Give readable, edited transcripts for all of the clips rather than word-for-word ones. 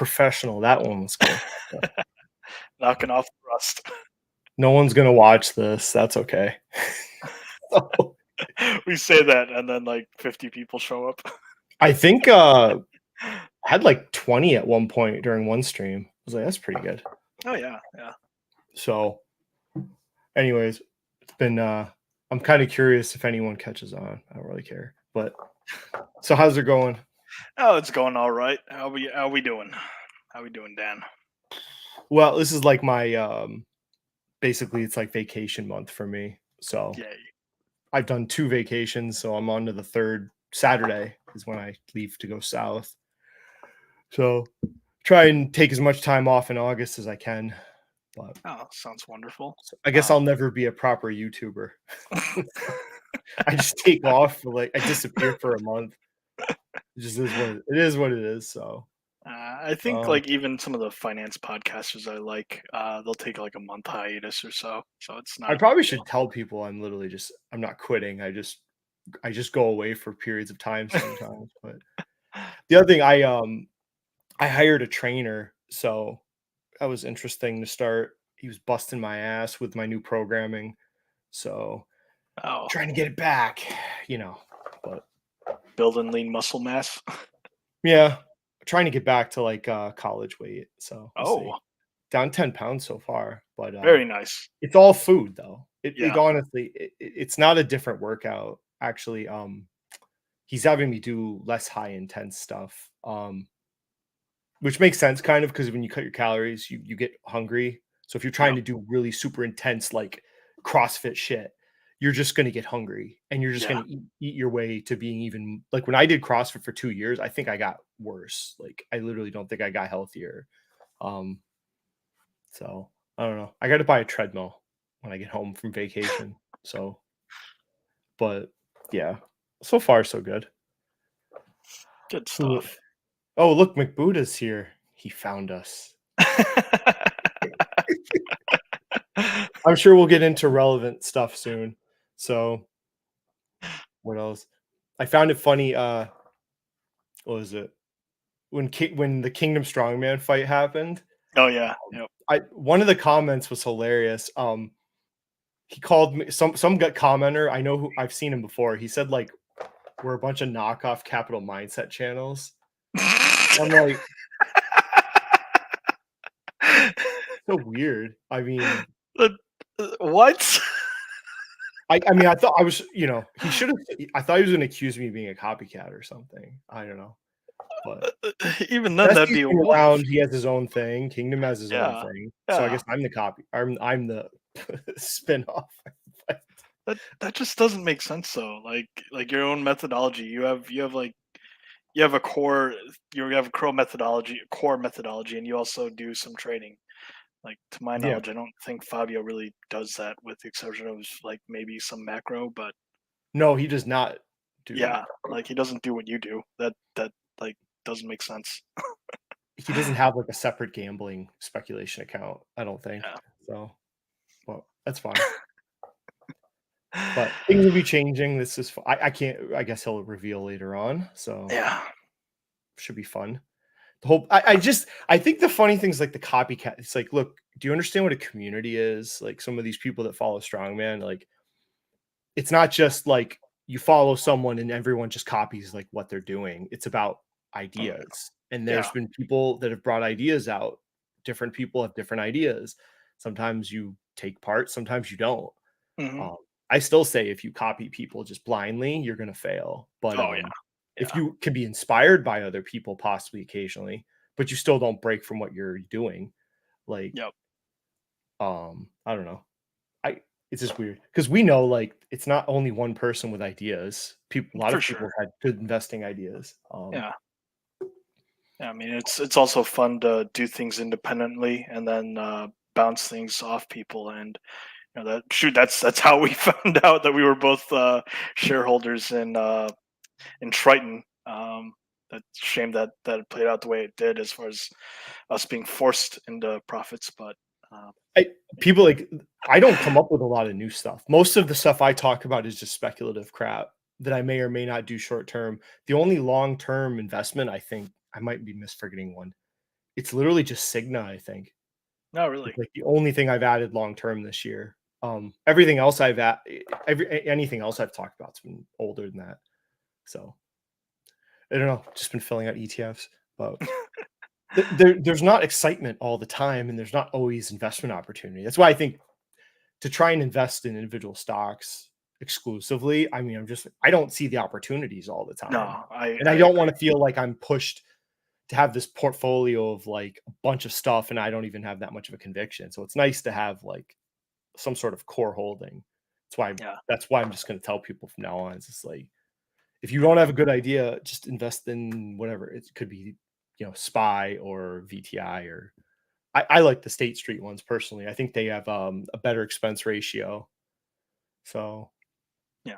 professional. That one was cool. Knocking off the rust. No one's gonna watch this. That's okay. So, We say that, and then like 50 people show up. I think I had like 20 at one point during one stream. I was like, that's pretty good. Oh yeah, yeah. So, anyways, it's been. I'm kind of curious if anyone catches on. I don't really care. But so, how's it going? Oh, it's going all right. How we doing? How we doing, Dan? Well, this is like my basically it's like vacation month for me. So Yay. I've done 2 vacations, so I'm on to the third. Saturday is when I leave to go south. So try and take as much time off in August as I can. But Oh, sounds wonderful. I guess I'll never be a proper YouTuber. I just take off for like I disappear for a month. It just is what it is. So I think like even some of the finance podcasters I like, they'll take like a month hiatus or so. So it's not I a big probably deal. should tell people I'm not quitting. I just go away for periods of time sometimes. But the other thing I hired a trainer, so that was interesting to start. He was busting my ass with my new programming. So Oh, trying to get it back, you know. But building lean muscle mass. yeah, trying to get back to like college weight. So we'll see. Oh, Down 10 pounds so far, but very nice. it's all food though. It Yeah, honestly it's not a different workout. Actually, he's having me do less high intense stuff. Which makes sense kind of because when you cut your calories, you get hungry. So if you're trying yep, to do really super intense like CrossFit shit, you're just gonna get hungry and you're just yeah. gonna eat your way to being even like when I did CrossFit for 2 years, I think I got worse. Like I literally don't think I got healthier. Um, so I don't know. I got to buy a treadmill when I get home from vacation. So, but yeah, so far so good. Good Who- stuff. Oh, look, McBuda's here. He found us. I'm sure we'll get into relevant stuff soon. So, what else? I found it funny. What was it when the Kingdom Strongman fight happened? Oh yeah, yep. I one of the comments was hilarious. He called me some gut commenter. I know who I've seen him before. He said like we're a bunch of knockoff Capital Mindset channels. I'm like so weird. I mean, Uh, what? I mean, I thought I was, he should have. I thought he was going to accuse me of being a copycat or something. I don't know, but Even then, that'd Dusty's be a been what? around. He has his own thing. Kingdom has his own Yeah, thing. So I yeah. guess I'm the copy. I'm the spinoff. That just doesn't make sense though. Like your own methodology. You have a core. You have a core methodology, and you also do some training. Like to my Yeah. knowledge, I don't think Fabio really does that, with the exception of like maybe some macro. But No, he does not do. yeah, like he doesn't do what you do. That like doesn't make sense. He doesn't have like a separate gambling speculation account. I don't think Yeah. so. Well, that's fine. But things will be changing. This is I can't. I guess he'll reveal later on. So Yeah. should be fun. The whole I think the funny thing is like the copycat. It's like, look, do you understand what a community is? Like some of these people that follow Strongman, like it's not just like you follow someone and everyone just copies like what they're doing. It's about ideas. And Yeah. there's been people that have brought ideas out. Different people have different ideas. Sometimes you take part, sometimes you don't. Hmm. Um, I still say if you copy people just blindly, you're gonna fail. But Oh yeah. if Yeah. you can be inspired by other people, possibly occasionally, but you still don't break from what you're doing, like Yep. I don't know. It's just weird because we know like it's not only one person with ideas. People, a lot For of people sure. had good investing ideas. Yeah. Yeah, I mean, it's also fun to do things independently and then bounce things off people, and that's how we found out that we were both shareholders in Triton. That's a shame that it played out the way it did, as far as us being forced into profits. But uh, I, people like I don't come up with a lot of new stuff. Most of the stuff I talk about is just speculative crap that I may or may not do short term. The only long term investment, I think I might be misforgetting one, It's literally just Cigna, I think. No, It's really. like the only thing I've added long term this year. Everything else anything else I've talked about's been older than that. So I don't know, just been filling out ETFs, but there's not excitement all the time, and there's not always investment opportunity. That's why I think to try and invest in individual stocks exclusively, I mean, I don't see the opportunities all the time, No, and I I don't agree. want to feel like I'm pushed to have this portfolio of like a bunch of stuff, and I don't even have that much of a conviction. So it's nice to have like some sort of core holding. That's why Yeah. that's why I'm just going to tell people from now on. It's just like if you don't have a good idea, just invest in whatever. It could be, SPY or VTI, or I like the State Street ones personally. I think they have a better expense ratio. So Yeah.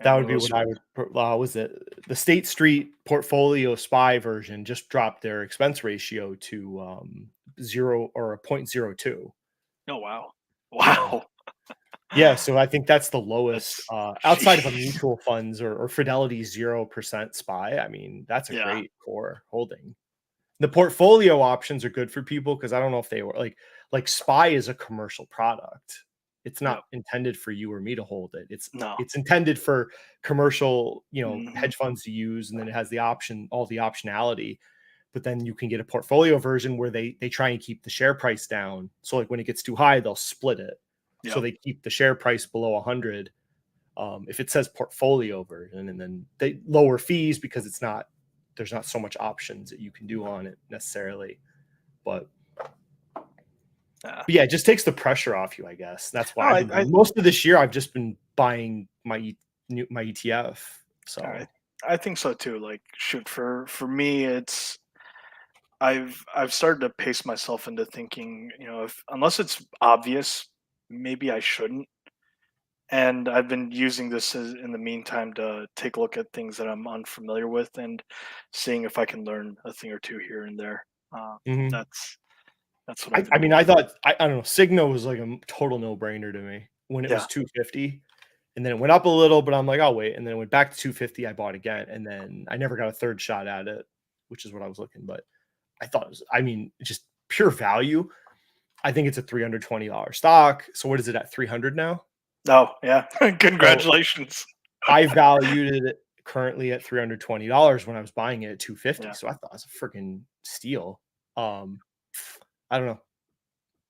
I that would mean, be those what are I would. Was it the State Street portfolio SPY version just dropped their expense ratio to 0 or a 0.02. oh wow. So Wow. yeah, so I think that's the lowest That's outside of a jeez. mutual funds or Fidelity 0% SPY. I mean, that's a Yeah. great core holding. The portfolio options are good for people because I don't know if they were like SPY is a commercial product. It's Yep. not intended for you or me to hold it. It's No. it's intended for commercial, Mhm. hedge funds to use, and then it has all the optionality. But then you can get a portfolio version where they try and keep the share price down. So like when it gets too high, they'll split it. So Yep. they keep the share price below 100. If it says portfolio version, and then they lower fees because there's not so much options that you can do on it necessarily. But Yeah. yeah, it just takes the pressure off you, I guess. That's No, why I've been doing most of this year. I've just been buying my ETF. I So I think so too. Like, shoot, for me, I've started to pace myself into thinking, if unless it's obvious, maybe I shouldn't. And I've been using this in the meantime to take a look at things that I'm unfamiliar with and seeing if I can learn a thing or two here and there. Uh, mhm. that's that's what I've I been mean, I doing. thought I don't know. Signo was like a total no brainer to me when it Yeah, was 250, and then it went up a little, but I'm like, I'll wait, and then it went back to 250. I bought again, and then I never got a third shot at it, which is what I was looking. But I thought it was, I mean, just pure value. I think it's a $320 stock. So what is it at 300 now? oh yeah, So congratulations. I valued it currently at $320 when I was buying it at 250. Yeah. So I thought it was a freaking steal. I don't know.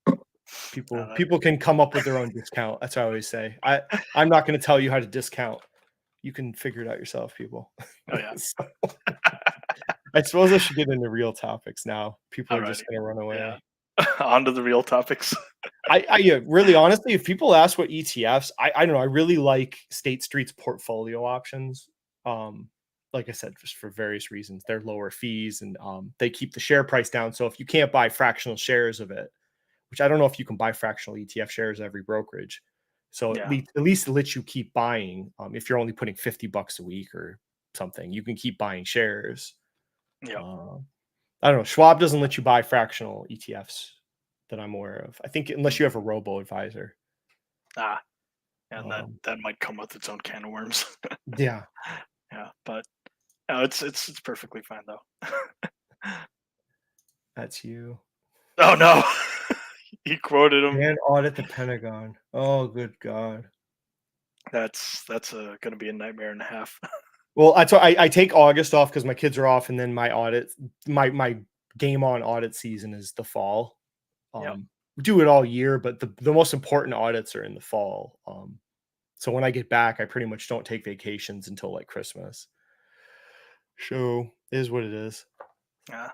No, People can come up with their own discount. That's what I always say. I'm not going to tell you how to discount. You can figure it out yourself, people. oh yeah. So, I suppose I should get into real topics now. People are Alrighty. just going to run Yeah. away. On to the real topics. Yeah, really honestly, if people ask what ETFs, I don't know. I really like State Street's portfolio options. Um, like I said, just for various reasons, they're lower fees, and they keep the share price down. So if you can't buy fractional shares of it, which I don't know if you can buy fractional ETF shares at every brokerage, so Yeah. at least it lets you keep buying. If you're only putting $50 a week or something, you can keep buying shares. Yep. Uh, I don't know. Schwab doesn't let you buy fractional ETFs that I'm aware of. I think unless you Mm. have a robo advisor. Ah, and that Um, that might come with its own can of worms. yeah, Yeah, but no, it's perfectly fine though. that's you. Oh no, he quoted him. And audit the Pentagon. Oh, good God. That's gonna be a nightmare and a half. Well, I take August off because my kids are off, and then my game on audit season is the fall. Yep. We do it all year, but the most important audits are in the fall. So when I get back, I pretty much don't take vacations until like Christmas. So it is what it is. Yeah.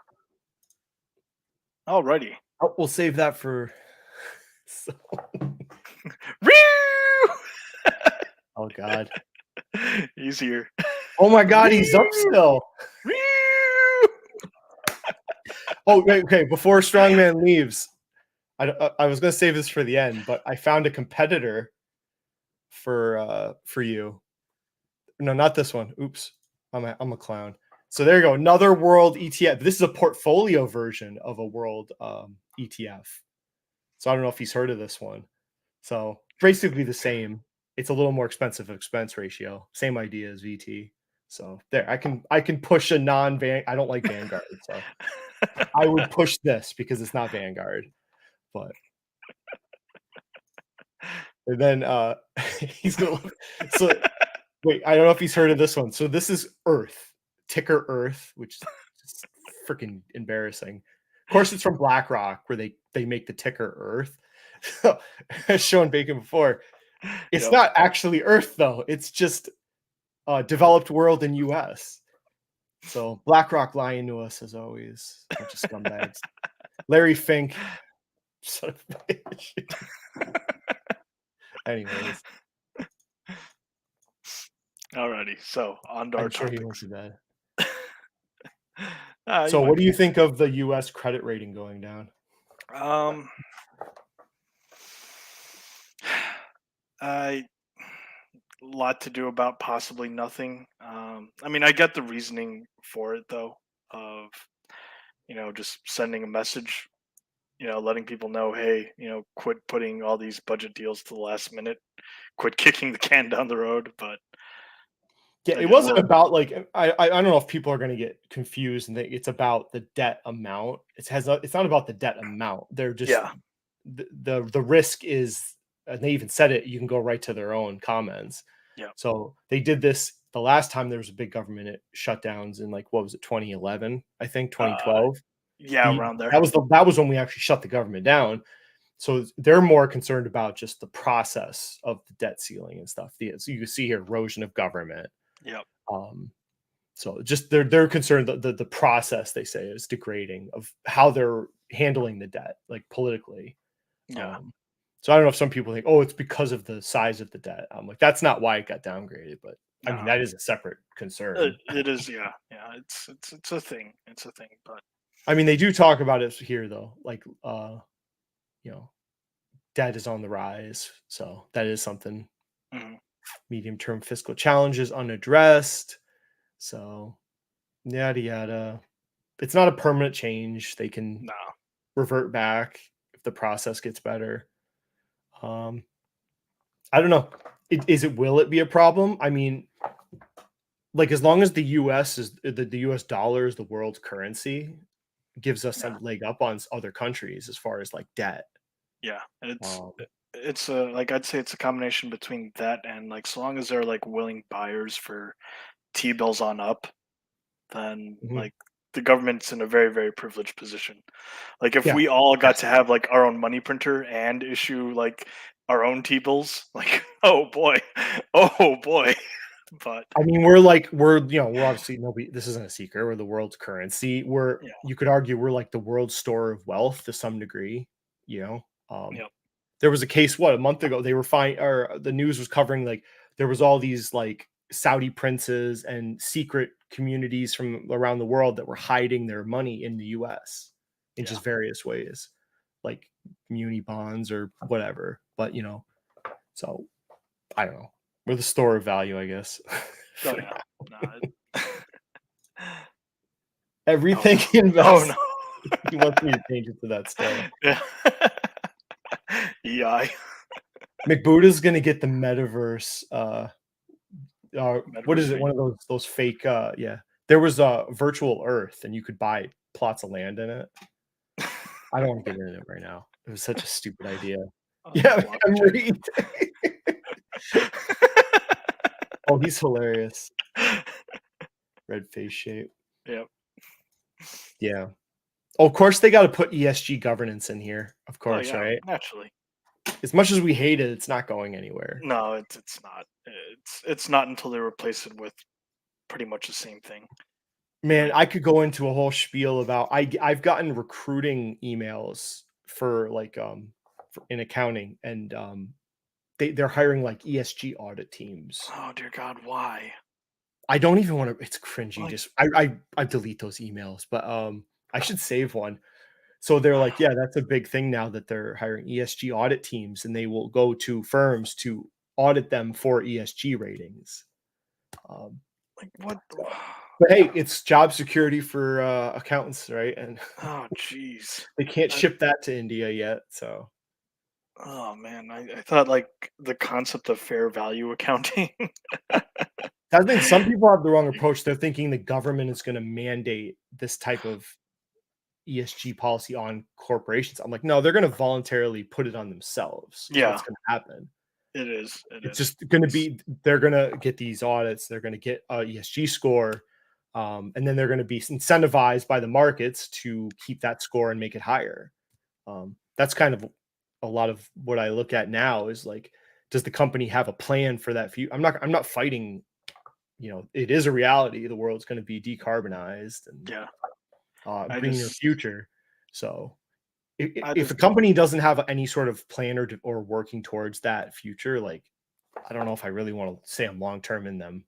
Alrighty. Oh, we'll save that for. So, Woo! oh God. He's here. Oh my God, he's up Woo! still. Woo! Oh, wait, okay. Before Strongman leaves, I was gonna save this for the end, but I found a competitor for you. No, not this one. Oops, I'm a clown. So there you go. Another world ETF. This is a portfolio version of a world ETF. So I don't know if he's heard of this one. So basically the same. It's a little more expensive expense ratio. Same idea as VT. So there, I can push a non-van. I don't like Vanguard, so I would push this because it's not Vanguard. But and then he's gonna so wait, I don't know if he's heard of this one. So this is Earth, ticker Earth, which is freaking embarrassing. Of course, it's from BlackRock where they make the ticker Earth. So, as shown Bacon before, it's not actually Earth though. It's just developed world in U.S. So BlackRock lying to us as always. Bunch of scumbags. Larry Fink, son of a bitch. Anyways, Alrighty, so on to our I'm sure he topics. went to bed. You So, might what do be. you think of the U.S. credit rating going down? I lot to do about possibly nothing. I mean, I get the reasoning for it though, of just sending a message, letting people know, hey, quit putting all these budget deals to the last minute, quit kicking the can down the road. But Yeah, it again, wasn't about like I don't know if people are going to get confused and think it's about the debt amount. It's not about the debt amount. They're just yeah, the risk is, and they even said it. You can go right to their own comments. yeah, So they did this the last time there was a big government shutdowns in like what was it 2011? I think uh, 2012. yeah, around there. That was when we actually shut the government down. So they're more concerned about just the process of the debt ceiling and stuff. So you can see here erosion of government. Yep. Um, so just they're concerned that the process they say is degrading of how they're handling the debt, like politically. Yeah. So I don't know if some people think, oh, it's because of the size of the debt. I'm like, that's not why it got downgraded, but I mean No. that is a separate concern. It is. Yeah. Yeah. It's a thing. It's a thing. But I mean, they do talk about it here though, like you know, debt is on the rise, so that is something. mhm, Medium term fiscal challenges unaddressed. So yada yada. It's not a permanent change. They can no. revert back if the process gets better. Um, I don't know. Will it be a problem? I mean, like as long as the U.S. is the U.S. dollar is the world's currency, gives us Yeah. some leg up on other countries as far as like debt. Yeah. Um, It's a like I'd say it's a combination between that and like so long as they're like willing buyers for T bills on up, then mhm. like the government's in a very, very privileged position. Like if Yeah. we all got Yes. to have like our own money printer and issue like our own T bills, like oh boy, oh boy. But I mean, we're obviously nobody. This isn't a secret. We're the world's currency. yeah, You could argue we're like the world's store of wealth to some degree. You know, yeah, there was a case a month ago they were fine, or the news was covering like there was all these like Saudi princes and secret communities from around the world that were hiding their money in the U.S. in yeah. just various ways, like muni bonds or whatever. But so I don't know. We're the store of value, I guess. Oh For yeah. Nah, oh everything no. he Oh invests, no. he wants me to change it to that still. Yeah. EI. McBuda's gonna get the metaverse. What Metaverse is it? fake. One of those fake. Yeah, there was a virtual Earth, and you could buy plots of land in it. I don't want to get into it right now. It was such a stupid idea. On the Yeah, I'm blockchain. reading. Oh, he's hilarious. Red face shape. Yep. Yeah. Oh, of course they got to put ESG governance in here. Of Oh course, yeah, right? naturally. As much as we hate it, it's not going anywhere. No, it's not. It's not until they replace it with pretty much the same thing. Man, Like I could go into a whole spiel about I've gotten recruiting emails for like in accounting, and they're hiring like ESG audit teams. oh dear God, why? I don't even want to, it's cringy. Like Just I delete those emails, but I should save one. So they're like, yeah, that's a big thing now that they're hiring ESG audit teams, and they will go to firms to audit them for ESG ratings. Um, like what? so, but hey, it's job security for accountants, right? And Oh jeez. they can't That- ship that to India yet. So Oh man, I thought like the concept of fair value accounting. I think some people have the wrong approach. They're thinking the government is going to mandate this type of ESG policy on corporations. I'm like, no, they're going to voluntarily put it on themselves. Is what's going to happen. It is. It's just going to be, they're going to get these audits. They're going to get a ESG score. And then they're going to be incentivized by the markets to keep that score and make it higher. That's kind of a lot of what I look at now is like, does the company have a plan for that future? I'm not fighting, it is a reality. The world's going to be decarbonized and greener future. So if a company doesn't have any sort of plan or working towards that future, like, I don't know if I really want to say I'm long-term in them.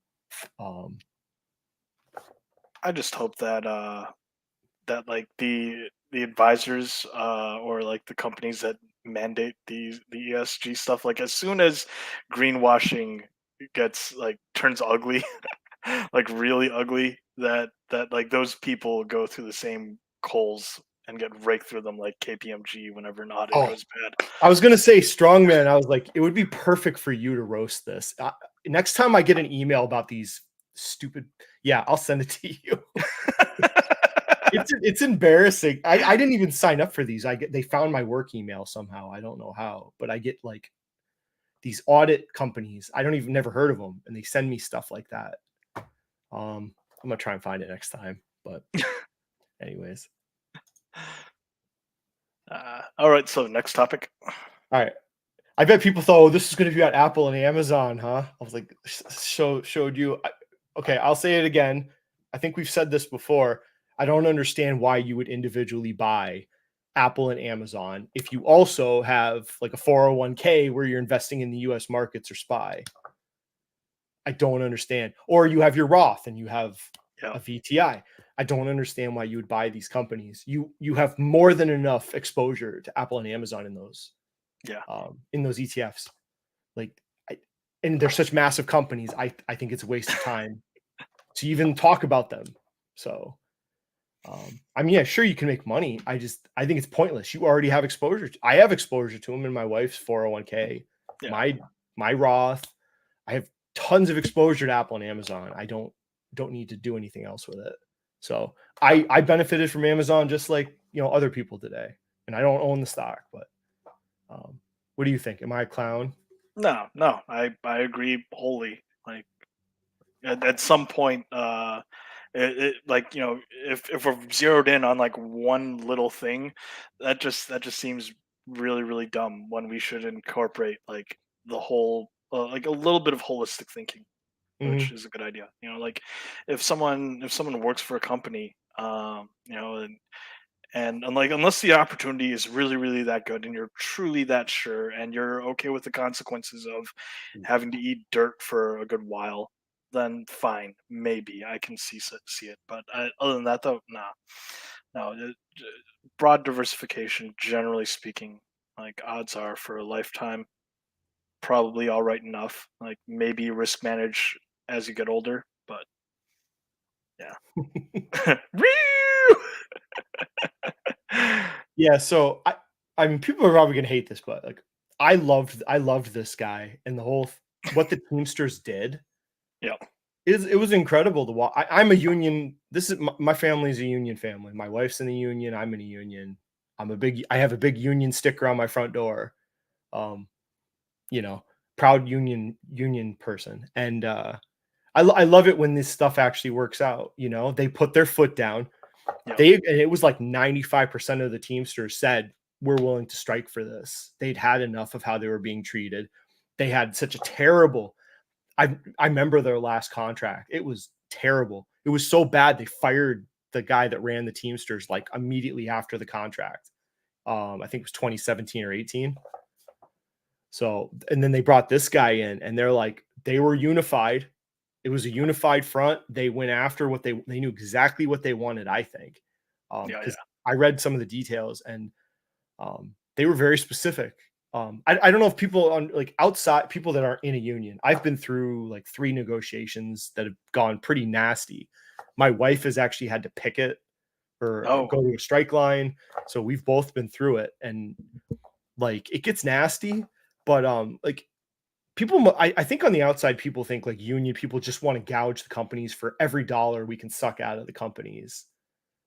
I just hope that that like the advisors or like the companies that mandate the ESG stuff, like as soon as greenwashing gets like turns ugly, like really ugly, that like those people go through the same coals and get raked through them like KPMG whenever an audit goes bad. I was gonna say strongman. I was like, it would be perfect for you to roast this. Next time I get an email about these stupid, I'll send it to you. It's embarrassing. I didn't even sign up for these. They found my work email somehow. I don't know how, but I get like these audit companies. I don't even never heard of them, and they send me stuff like that. I'm gonna try and find it next time. But anyways. All right, so next topic. All right. I bet people thought, oh, this is going to be on Apple and Amazon, huh? I was like, showed you. Okay, I'll say it again. I think we've said this before. I don't understand why you would individually buy Apple and Amazon if you also have like a 401k where you're investing in the U.S. markets or SPY. I don't understand. Or you have your Roth and you have a VTI. I don't understand why you would buy these companies. You have more than enough exposure to Apple and Amazon in those. In those ETFs, and they're such massive companies. I think it's a waste of time to even talk about them. So, I mean, sure, you can make money. I think it's pointless. You already have exposure. I have exposure to them in my wife's 401k, my Roth. I have tons of exposure to Apple and Amazon. I don't need to do anything else with it. So I benefited from Amazon just like other people today, and I don't own the stock, but. What do you think? Am I a clown? No, I agree wholly. Like at some point, like if we're zeroed in on like one little thing, that just seems really really dumb. When we should incorporate like the whole, like a little bit of holistic thinking, which is a good idea. Like if someone works for a company, and like unless the opportunity is really really that good and you're truly that sure and you're okay with the consequences of having to eat dirt for a good while, then fine, maybe I can see it. But other than that though, no. Broad diversification, generally speaking, like odds are for a lifetime, probably all right enough. Like maybe risk manage as you get older, but yeah. So I mean, people are probably gonna hate this, but like I loved this guy and the whole what the Teamsters did. It was incredible to watch. I'm a union. This is my family's a union family. My wife's in the union. I'm in a union. I have a big union sticker on my front door. Proud union person. And I love it when this stuff actually works out. They put their foot down. And it was like 95% of the Teamsters said we're willing to strike for this. They'd had enough of how they were being treated. They had such a terrible. I remember their last contract. It was terrible. It was so bad they fired the guy that ran the Teamsters like immediately after the contract. I think it was 2017 or 18. So, and then they brought this guy in and they're like, they were unified. It was a unified front. They went after what they knew exactly what they wanted, I think. Because I read some of the details and they were very specific. I don't know if people on like outside people that aren't in a union. I've been through like 3 negotiations that have gone pretty nasty. My wife has actually had to picket or go to a strike line. So we've both been through it and like it gets nasty, but like people, I think on the outside, people think like union people just want to gouge the companies for every dollar we can suck out of the companies.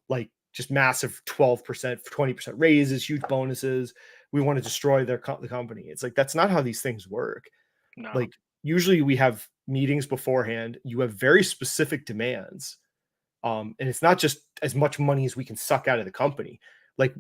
Like just massive 12%, 20% raises, huge bonuses. We want to destroy the company. It's like, that's not how these things work. No. Like, usually we have meetings beforehand. You have very specific demands. And it's not just as much money as we can suck out of the company. Like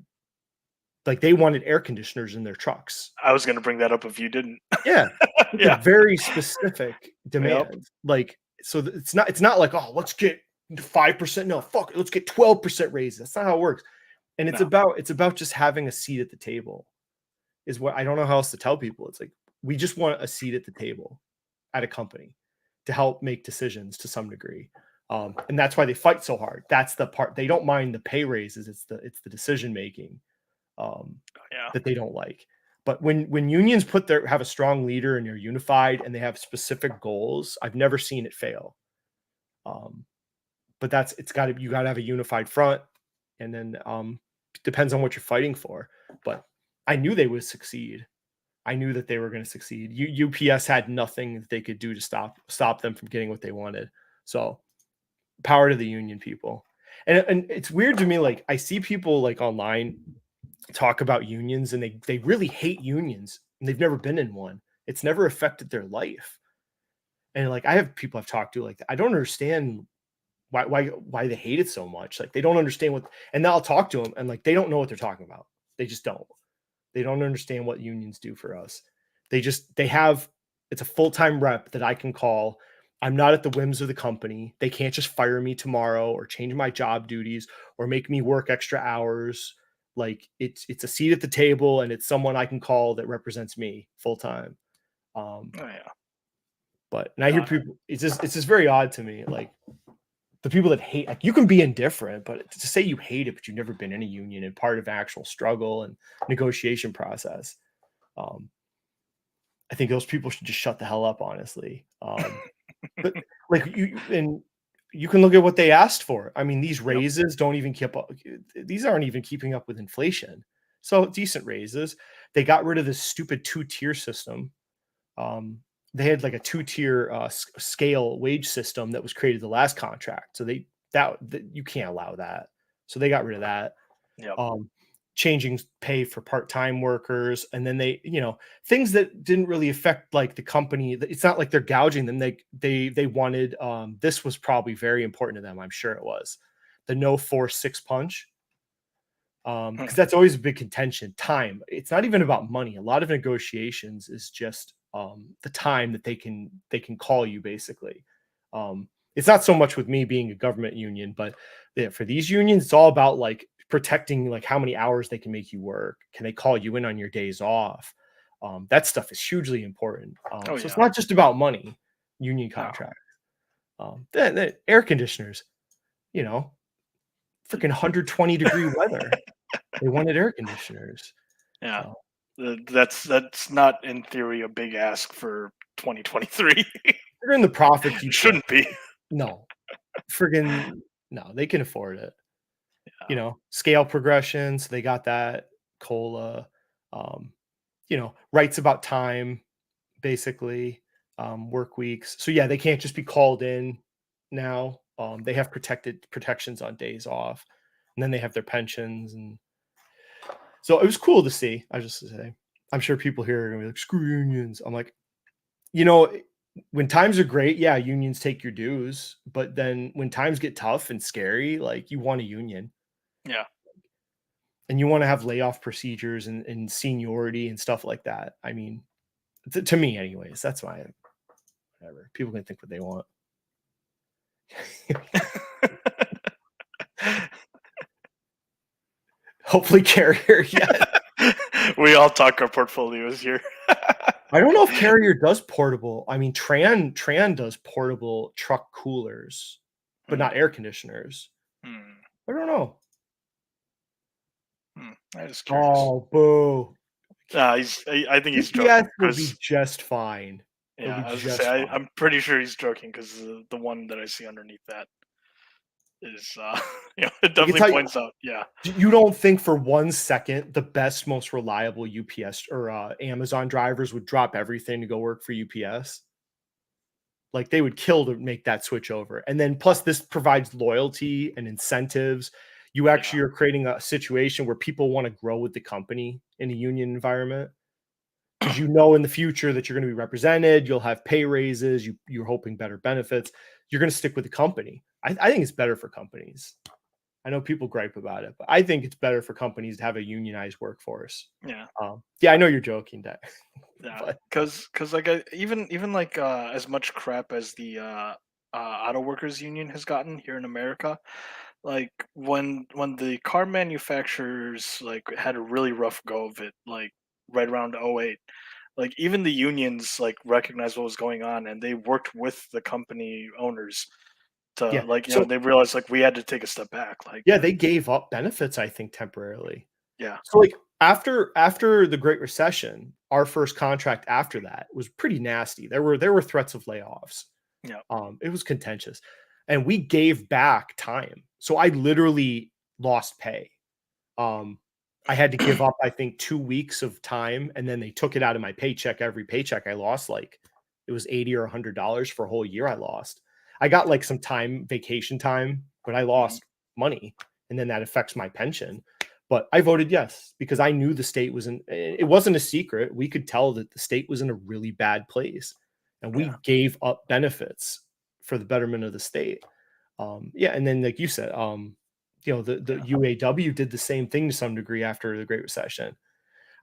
they wanted air conditioners in their trucks. I was going to bring that up if you didn't. Yeah. It's Yeah. a very specific demand. Yep. Like, so it's not like, oh, let's get 5%. No, fuck it, let's get 12% raises. That's not how it works. And it's about just having a seat at the table is what I don't know how else to tell people. It's like, we just want a seat at the table at a company to help make decisions to some degree. And that's why they fight so hard. That's the part. They don't mind the pay raises. It's the decision making that they don't like. But when unions have a strong leader and you're unified and they have specific goals, I've never seen it fail. But you got to have a unified front, and then depends on what you're fighting for. But I knew they would succeed. I knew that they were going to succeed. UPS had nothing that they could do to stop them from getting what they wanted. So power to the union people. And it's weird to me. Like, I see people like online talk about unions, and they really hate unions, and they've never been in one. It's never affected their life. And like, I have people I've talked to, like, I don't understand why they hate it so much. Like, they don't understand and then I'll talk to them, and like, they don't know what they're talking about. They just don't. They don't understand what unions do for us. It's a full-time rep that I can call. I'm not at the whims of the company. They can't just fire me tomorrow or change my job duties or make me work extra hours. Like, it's a seat at the table, and it's someone I can call that represents me full-time. But and I hear people, it's just very odd to me. Like, the people that hate, like, you can be indifferent, but to say you hate it, but you've never been in a union and part of actual struggle and negotiation process, I think those people should just shut the hell up, honestly. But like, you can look at what they asked for. I mean, these raises don't even keep up. These aren't even keeping up with inflation. So decent raises. They got rid of this stupid 2-tier system. They had like a 2-tier scale wage system that was created the last contract. So that you can't allow that. So they got rid of that. Yep. Changing pay for part-time workers, and then they, things that didn't really affect like the company. It's not like they're gouging them. They wanted, this was probably very important to them. I'm sure it was the no 4-6 punch. Because that's always a big contention. Time. It's not even about money. A lot of negotiations is just the time that they can call you, basically. It's not so much with me being a government union, but for these unions, it's all about like protecting like how many hours they can make you work. Can they call you in on your days off? That stuff is hugely important. So it's not just about money. Union contracts. The air conditioners, freaking 120 degree weather. They wanted air conditioners. Yeah. So. That's not in theory a big ask for 2023. They're in the profits. You shouldn't be. No. Friggin' no, they can afford it. Scale progressions, they got that. COLA, rights about time, basically, work weeks. So yeah, they can't just be called in now. They have protections on days off, and then they have their pensions. And so it was cool to see. I just say, I'm sure people here are gonna be like, screw unions. I'm like, when times are great, yeah, unions take your dues. But then when times get tough and scary, like, you want a union. Yeah. And you want to have layoff procedures and seniority and stuff like that. I mean, to me anyways, that's why, whatever. People can think what they want. Hopefully Carrier, yeah. We all talk our portfolios here. I don't know if Carrier does portable. I mean, Tran does portable truck coolers, but not air conditioners. I don't know. I was curious. Oh, boo. I think he's joking. Will be just fine. Yeah, I was gonna say, I'm pretty sure he's joking, because the one that I see underneath that is, it definitely points out. Yeah. You don't think for 1 second the best, most reliable UPS or Amazon drivers would drop everything to go work for UPS? Like, they would kill to make that switch over. And then plus this provides loyalty and incentives. You actually are creating a situation where people want to grow with the company in a union environment, because you know in the future that you're going to be represented, you'll have pay raises, you're hoping better benefits, you're going to stick with the company. I think it's better for companies. I know people gripe about it, but I think it's better for companies to have a unionized workforce. Yeah. Yeah, I know you're joking, that. Yeah, because like even like as much crap as the auto workers union has gotten here in America, like when the car manufacturers like had a really rough go of it, like right around '08, like even the unions like recognized what was going on and they worked with the company owners to Yeah. like So they realized like we had to take a step back. Like yeah, they gave up benefits, I think, temporarily. yeah, So like after the Great Recession, our first contract after that was pretty nasty. There were threats of layoffs. yeah, It was contentious, and we gave back time. So I literally lost pay. Um, I had to give up, I think, 2 weeks of time, and then they took it out of my paycheck. Every paycheck I lost, like it was $80 or $100 for a whole year. I lost. I got like some time, vacation time, but I mhm, lost money, and then that affects my pension. But I voted yes because I knew the state was in. It wasn't a secret. We could tell that the state was in a really bad place, and yeah, we gave up benefits for the betterment of the state. Yeah, and then like you said, the yeah, UAW did the same thing to some degree after the Great Recession.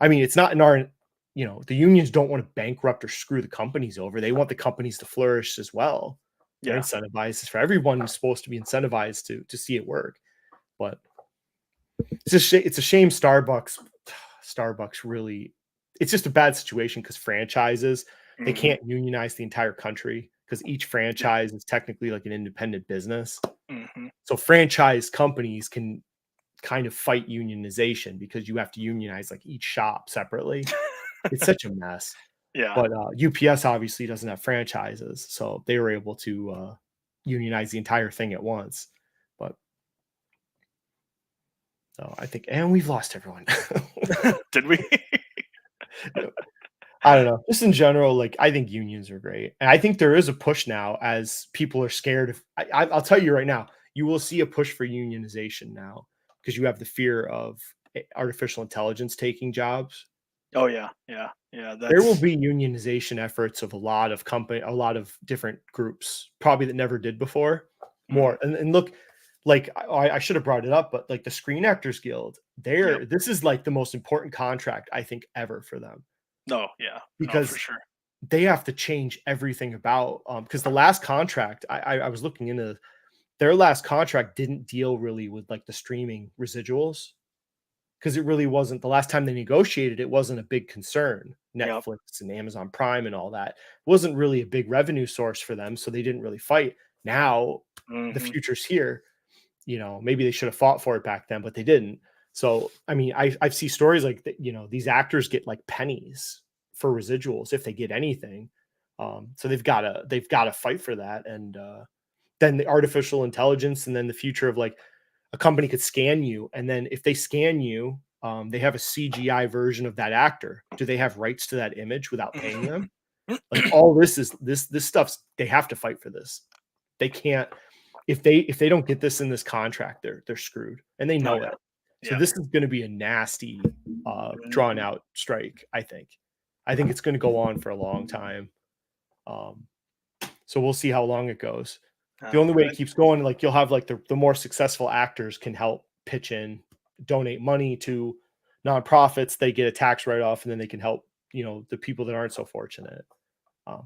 I mean, it's not in our, the unions don't want to bankrupt or screw the companies over. They want the companies to flourish as well. They're yeah. incentivized for everyone is supposed to be incentivized to see it work. But it's a shame Starbucks really, it's just a bad situation because franchises, they Hmm. can't unionize the entire country because each Yeah. franchise is technically like an independent business. Hmm. So franchise companies can kind of fight unionization because you have to unionize like each shop separately. It's such a mess. Yeah. But UPS obviously doesn't have franchises, so they were able to unionize the entire thing at once. But so I think, and we've lost everyone. Did we? I don't know. Just in general, like I think unions are great, and I think there is a push now as people are scared of. I'll tell you right now, you will see a push for unionization now because you have the fear of artificial intelligence taking jobs. Oh yeah, yeah, yeah. There will That's be unionization efforts of a lot of different groups, probably that never did before. mhm, More and look, like I should have brought it up, but like the Screen Actors Guild, yep. this is like the most important contract I think ever for them No, yeah, no, for because sure. they have to change everything about because the last contract I was looking into their last contract didn't deal really with like the streaming residuals because it really wasn't the last time they negotiated, it wasn't a big concern. Yep. Netflix and Amazon Prime and all that wasn't really a big revenue source for them, so they didn't really fight. Now the Hmm. future's here. Maybe they should have fought for it back then, but they didn't. So, I mean, I've seen stories like that, these actors get like pennies for residuals if they get anything. So they've got to fight for that. And then the artificial intelligence, and then the future of like a company could scan you, and then if they scan you, they have a CGI version of that actor. Do they have rights to that image without paying them? Like all this stuff's they have to fight for this. They can't if they don't get this in this contract, they're screwed, and they Oh know yeah, it. So yeah. this is going to be a nasty, drawn Hmm. out strike. I think it's going to go on for a long time. Um, so we'll see how long it goes. The only way it keeps going, like you'll have like the more successful actors can help pitch in, donate money to nonprofits. They get a tax write off, and then they can help the people that aren't so fortunate.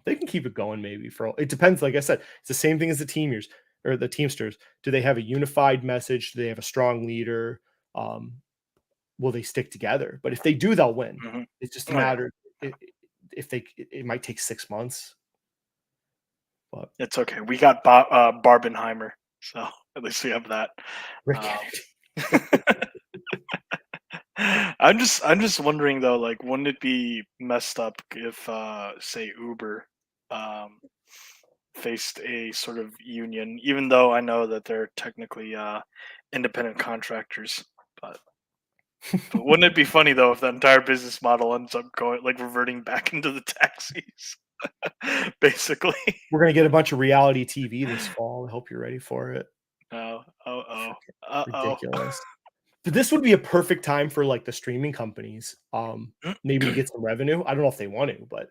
They can keep it going maybe for it depends. Like I said, it's the same thing as the teamers or the Teamsters. Do they have a unified message? Do they have a strong leader? Um, will they stick together? But if they do, they'll win. Hmm. It's just a Oh yeah, matter if it might take 6 months, but it's okay. We got Barbenheimer, so at least we have that. Rick Um, Kennedy. I'm just wondering though, like, wouldn't it be messed up if, say, Uber, um, faced a sort of union, even though I know that they're technically independent contractors. But wouldn't it be funny though if the entire business model ends up going like reverting back into the taxis, basically? We're gonna get a bunch of reality TV this fall. I hope you're ready for it. No, Uh-oh. Uh-oh. Ridiculous. But this would be a perfect time for like the streaming companies, maybe to get some revenue. I don't know if they want to, but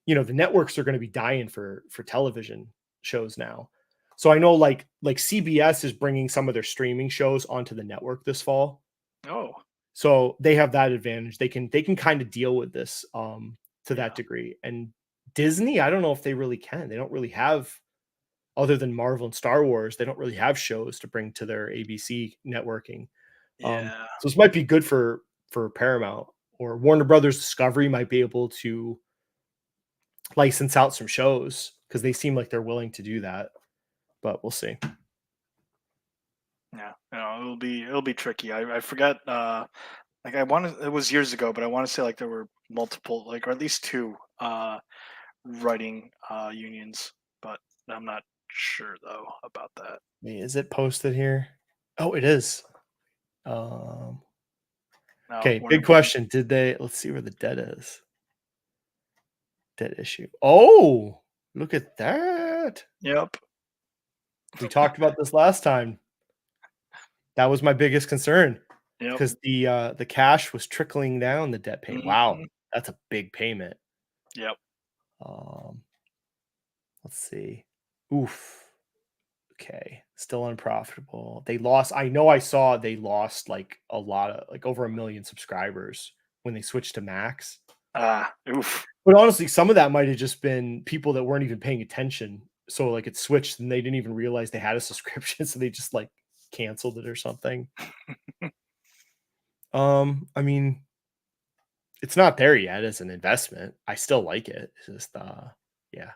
the networks are going to be dying for television shows now. So I know like CBS is bringing some of their streaming shows onto the network this fall. Oh, So they have that advantage. They can kind of deal with this to yeah. that degree. And Disney, I don't know if they really can. They don't really have, other than Marvel and Star Wars, they don't really have shows to bring to their ABC networking. Yeah. So this might be good for Paramount, or Warner Brothers Discovery might be able to license out some shows because they seem like they're willing to do that. But we'll see. Yeah. It'll be tricky. I forget like it was years ago, but I want to say like there were multiple, like, or at least two writing unions, but I'm not sure though about that. Wait, is it posted here? Oh, it is. Um, No, okay, Warner big Brothers. question. Did they? Let's see where the debt is. Debt issue. Oh, look at that. Yep. We talked about this last time. That was my biggest concern Yep. because the cash was trickling down the debt payment. Wow, Mhm. that's a big payment. Yep. Um, let's see. Oof. Okay, still unprofitable. They lost. I know I saw they lost like a lot of, like, over 1 million subscribers when they switched to Max. Ah, oof. But honestly, some of that might have just been people that weren't even paying attention. So like it switched and they didn't even realize they had a subscription, so they just like canceled it or something. I mean, it's not there yet as an investment. I still like it. It's just yeah,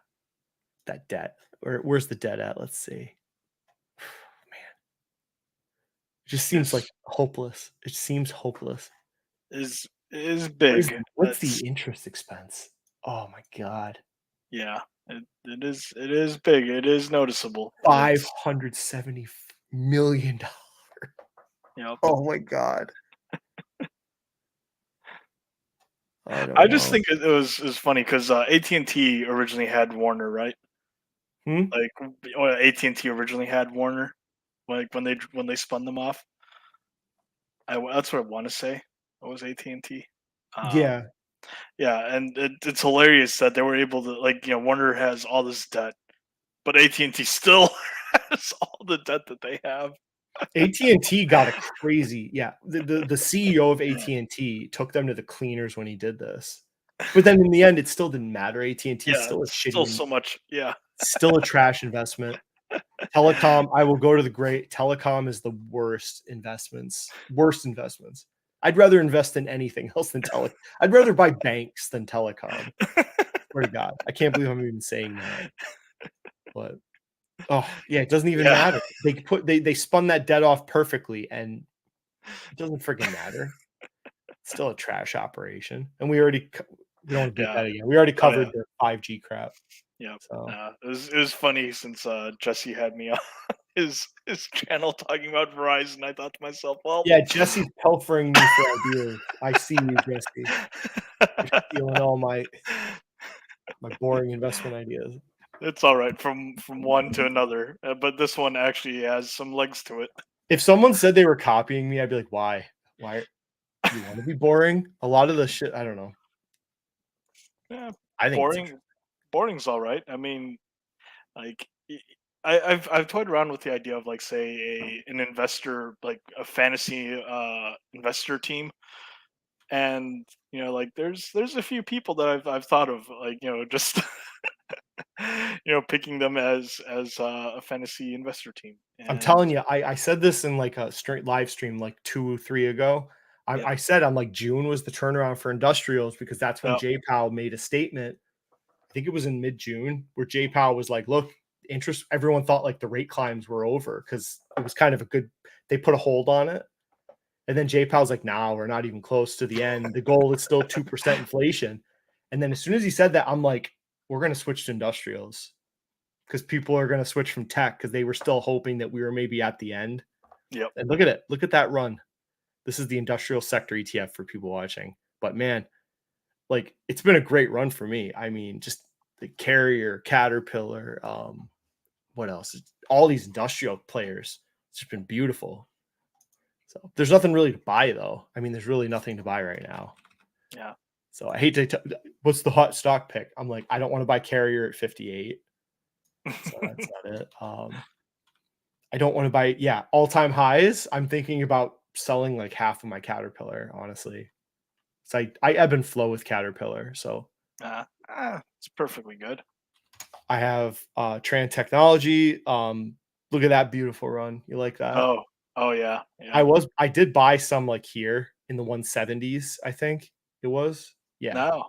that debt. Where's the debt at? Let's see. It just seems like Is hopeless. It seems hopeless. is What is big. what's the That's interest expense? Oh my god. yeah. It is big. It is noticeable. It's $570 million. yep. Oh my god. I don't I just know. think it was funny because AT&T originally had Warner, right? Hmm? Like, AT&T originally had Warner, like when they spun them off. That's what I want to say. It was AT&T. Yeah. Yeah, and it's hilarious that they were able to, like, Warner has all this debt, but AT&T still has all the debt that they have. AT&T got a crazy, yeah. The CEO of AT&T took them to the cleaners when he did this. But then in the end, it still didn't matter. AT&T is Yeah, still a it's still shitty, so much. Yeah, still a trash investment. Telecom, I will go to the great. Telecom is the worst investments. I'd rather invest in anything else than I'd rather buy banks than telecom. Swear to God. I can't believe I'm even saying that. But oh yeah, it doesn't even yeah, matter. They spun that debt off perfectly, and it doesn't freaking matter. It's still a trash operation. And we don't want to do yeah. that again. We already Oh yeah, covered the 5G crap. yeah. So It was funny since Jesse had me on his channel talking about Verizon. I thought to myself, well, yeah, Jesse's pilfering me for ideas. I see you, Jesse. You're stealing all my boring investment ideas. it's all right from one to another, but this one actually has some legs to it. If someone said they were copying me, I'd be like, "Why? Why you want to be boring?" A lot of the shit, I don't know. Yeah, I think it's boring. Boring's all right. I mean, like, I've toyed around with the idea of, like, say, an investor, like a fantasy investor team, and like there's a few people that I've thought of, like, just picking them as a fantasy investor team, I'm and telling you, I said this in like a straight live stream like 2 or 3 ago. yeah, I said I'm like June was the turnaround for industrials because that's when yeah, Jay Powell made a statement. I think it was in mid-June where Jay Powell was like, "Look, interest." Everyone thought like the rate climbs were over because it was kind of a good. They put a hold on it, and then Jay Powell's like, "Nah, we're not even close to the end. The goal is still 2% inflation." And then as soon as he said that, I'm like, "We're going to switch to industrials." Because people are going to switch from tech because they were still hoping that we were maybe at the end. yep, And look at it. Look at that run. This is the industrial sector ETF for people watching. But man, like it's been a great run for me. I mean, just the Carrier, Caterpillar, what else? All these industrial players. It's just been beautiful. So there's nothing really to buy though. I mean, there's really nothing to buy right now. Yeah. So I hate to. What's the hot stock pick? I'm like, I don't want to buy Carrier at 58. So that's not it. I don't want to buy. Yeah, all-time highs. I'm thinking about selling like half of my Caterpillar. Honestly, so I ebb and flow with Caterpillar. So It's perfectly good. I have Tran Technology. Look at that beautiful run. You like that? Oh yeah, yeah. I did buy some like here in the 170s, I think it was. Yeah. No,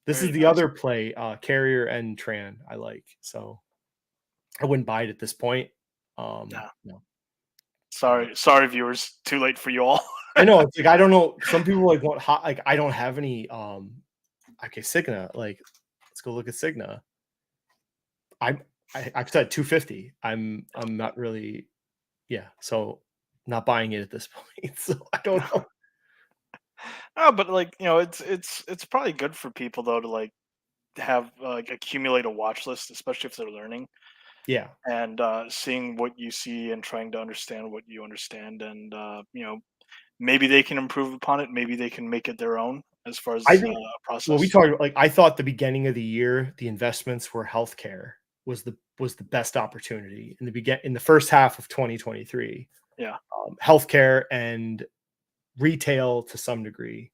This is very the nice. other play, Carrier and Tran I like. So I wouldn't buy it at this point. Yeah. No. Sorry, viewers. Too late for you all. I know it's like I don't know. Some people like want hot like I don't have any okay, Cigna. Like, let's go look at Cigna. I've said 250. I'm not really so not buying it at this point. So I don't know. Oh, but like it's probably good for people though to like have like accumulate a watch list, especially if they're learning Yeah. and seeing what you see and trying to understand what you understand, and maybe they can improve upon it. Maybe they can make it their own as far I as think a well, we process. talked like I thought the beginning of the year, the investments were healthcare was the best opportunity in the first half of 2023. Yeah. Healthcare and retail to some degree,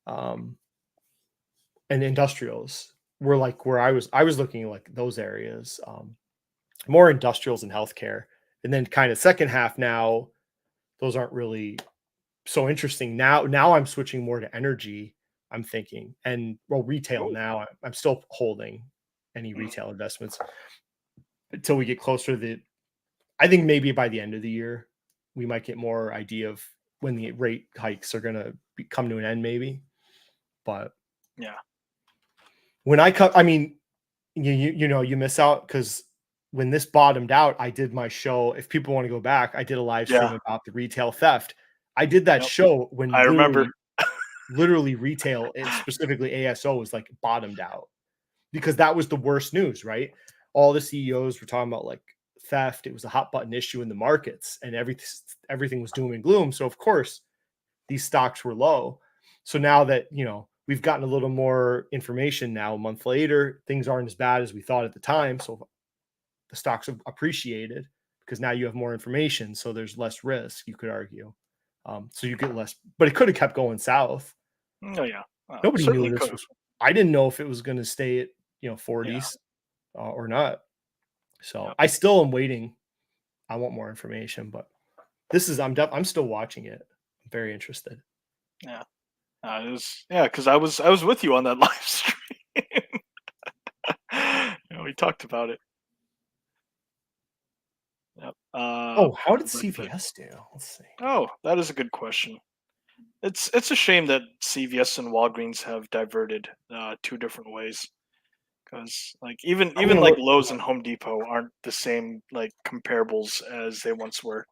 um, and industrials were like where I was looking at like those areas, more industrials and healthcare, and then kind of second half now, those aren't really so interesting. Now I'm switching more to energy. I'm thinking and well retail Ooh. now. I'm still holding any Mm. retail investments until we get closer to the. I think maybe by the end of the year, we might get more idea of when the rate hikes are going to come to an end, maybe. But Yeah. when I cut, I mean, you know, you miss out because when this bottomed out, I did my show. If people want to go back, I did a live stream Yeah. about the retail theft. I did that Yep. show when I remember. literally retail and specifically ASO was like bottomed out because that was the worst news, right? All the CEOs were talking about like theft. It was a hot button issue in the markets and everything was doom and gloom. So of course these stocks were low. So now that, you know, we've gotten a little more information now a month later, things aren't as bad as we thought at the time. So the stocks have appreciated because now you have more information. So there's less risk, you could argue. So you get less, but it could have kept going south. Oh yeah. Nobody knew Certainly this could was. have. I didn't know if it was going to stay at 40s Yeah. or not. So Yep. I still am waiting. I want more information, but this is I'm still watching it. I'm very interested. Yeah. It was because I was with you on that live stream. We talked about it. Yep. Oh, how did But CVS do? Let's see. oh, that is a good question. It's a shame that CVS and Walgreens have diverted two different ways, because like I'm even gonna like look. Lowe's and Home Depot aren't the same like comparables as they once were.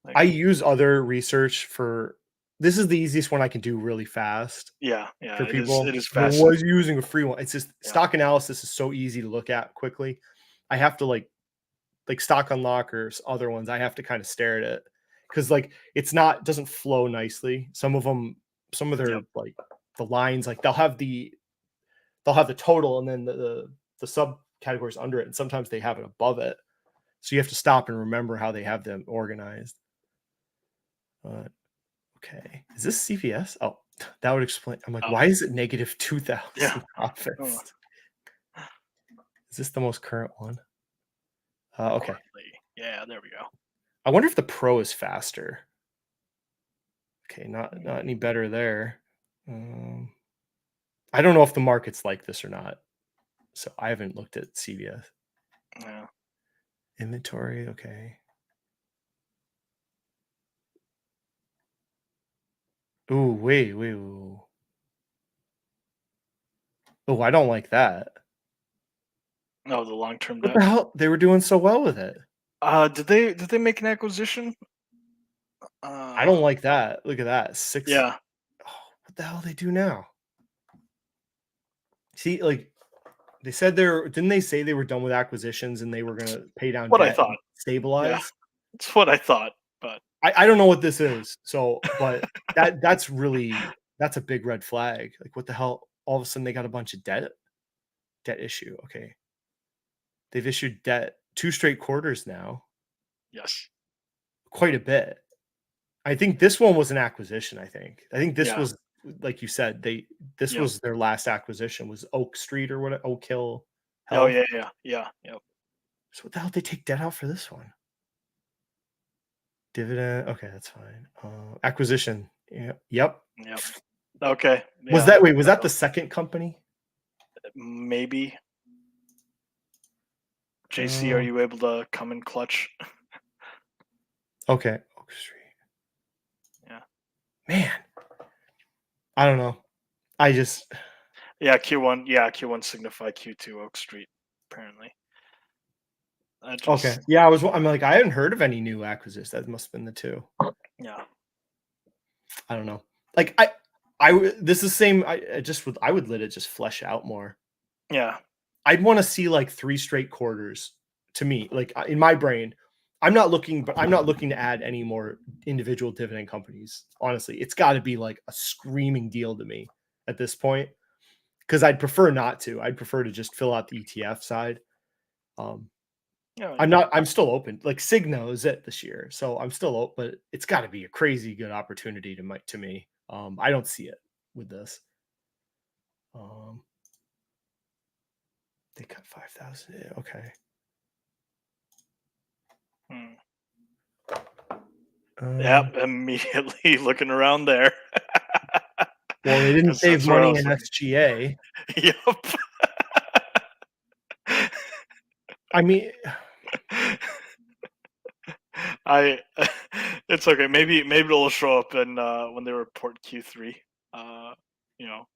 Like I use other research for. This is the easiest one I can do really fast yeah, for it people is who fast. was using a free one. It's just Yeah. stock analysis is so easy to look at quickly. I have to like stock unlockers, other ones. I have to kind of stare at it because like it's not doesn't flow nicely. Some of Yep. their like the lines like they'll have the total and then the subcategories under it, and sometimes they have it above it. So you have to stop and remember how they have them organized. Okay, is this CVS? Oh, that would explain. I'm like, Oh why is it negative yeah. 2,000 Oh, profits? Is this the most current one? Okay. currently. Yeah. There we go. I wonder if the Pro is faster. Okay, not any Mm, better there. Um, I don't know if the market's like this or not. So I haven't looked at CVS yeah. inventory. Okay. Ooh, wait. Oh, I don't like that. Oh, the long term What debt. the hell? They were doing so well with it. Did they make an acquisition? I don't Uh, like that. Look at that. Six. yeah. Oh, what the hell they do now? See, like they said didn't they say they were done with acquisitions and they were gonna pay down What I debt? thought. Yeah, stabilize. that's what I thought. But I don't know what this is. So, but that's a big red flag. Like, what the hell? All of a sudden, they got a bunch of debt issue. Okay, they've issued debt 2 straight quarters now, yes, quite a bit. I think this one was an acquisition. I think this yeah, was, like you said, this yep. was their last acquisition was Oak Street or what? Oak Hill Oh Health. yeah, yep, So what the hell did they take debt out for this one? Dividend. Okay, that's fine. Acquisition. Yeah. Yep. yep. Okay, Was yeah, that wait? Was that the second company? maybe. JC, are Um, you able to come in clutch? okay. Oak Street. Yeah, Man, I don't know. I just yeah. Q1, yeah, Q1 signify Q2 Oak Street. Apparently, I okay. just Yeah, I'm like, I hadn't heard of any new acquisitions. That must have been the two. yeah, I don't know. Like this is the same. I would let it just flesh out more. yeah, I'd want to see like 3 straight quarters to me. Like in my brain, I'm not looking to add any more individual dividend companies. Honestly, it's got to be like a screaming deal to me at this point because I'd prefer not to. I'd prefer to just fill out the ETF side. Um, yeah. I'm still open. Like Cigna is it this year, so I'm still open. But it's got to be a crazy good opportunity to me. I don't see it with this. Um, they cut 5,000. Okay. Hmm. Um, Yep, immediately looking around there. well, they didn't 'Cause save that's where I money was in looking. SGA. Yep. I mean, I it's okay. Maybe it'll show up in when they report Q3. Uh, you know.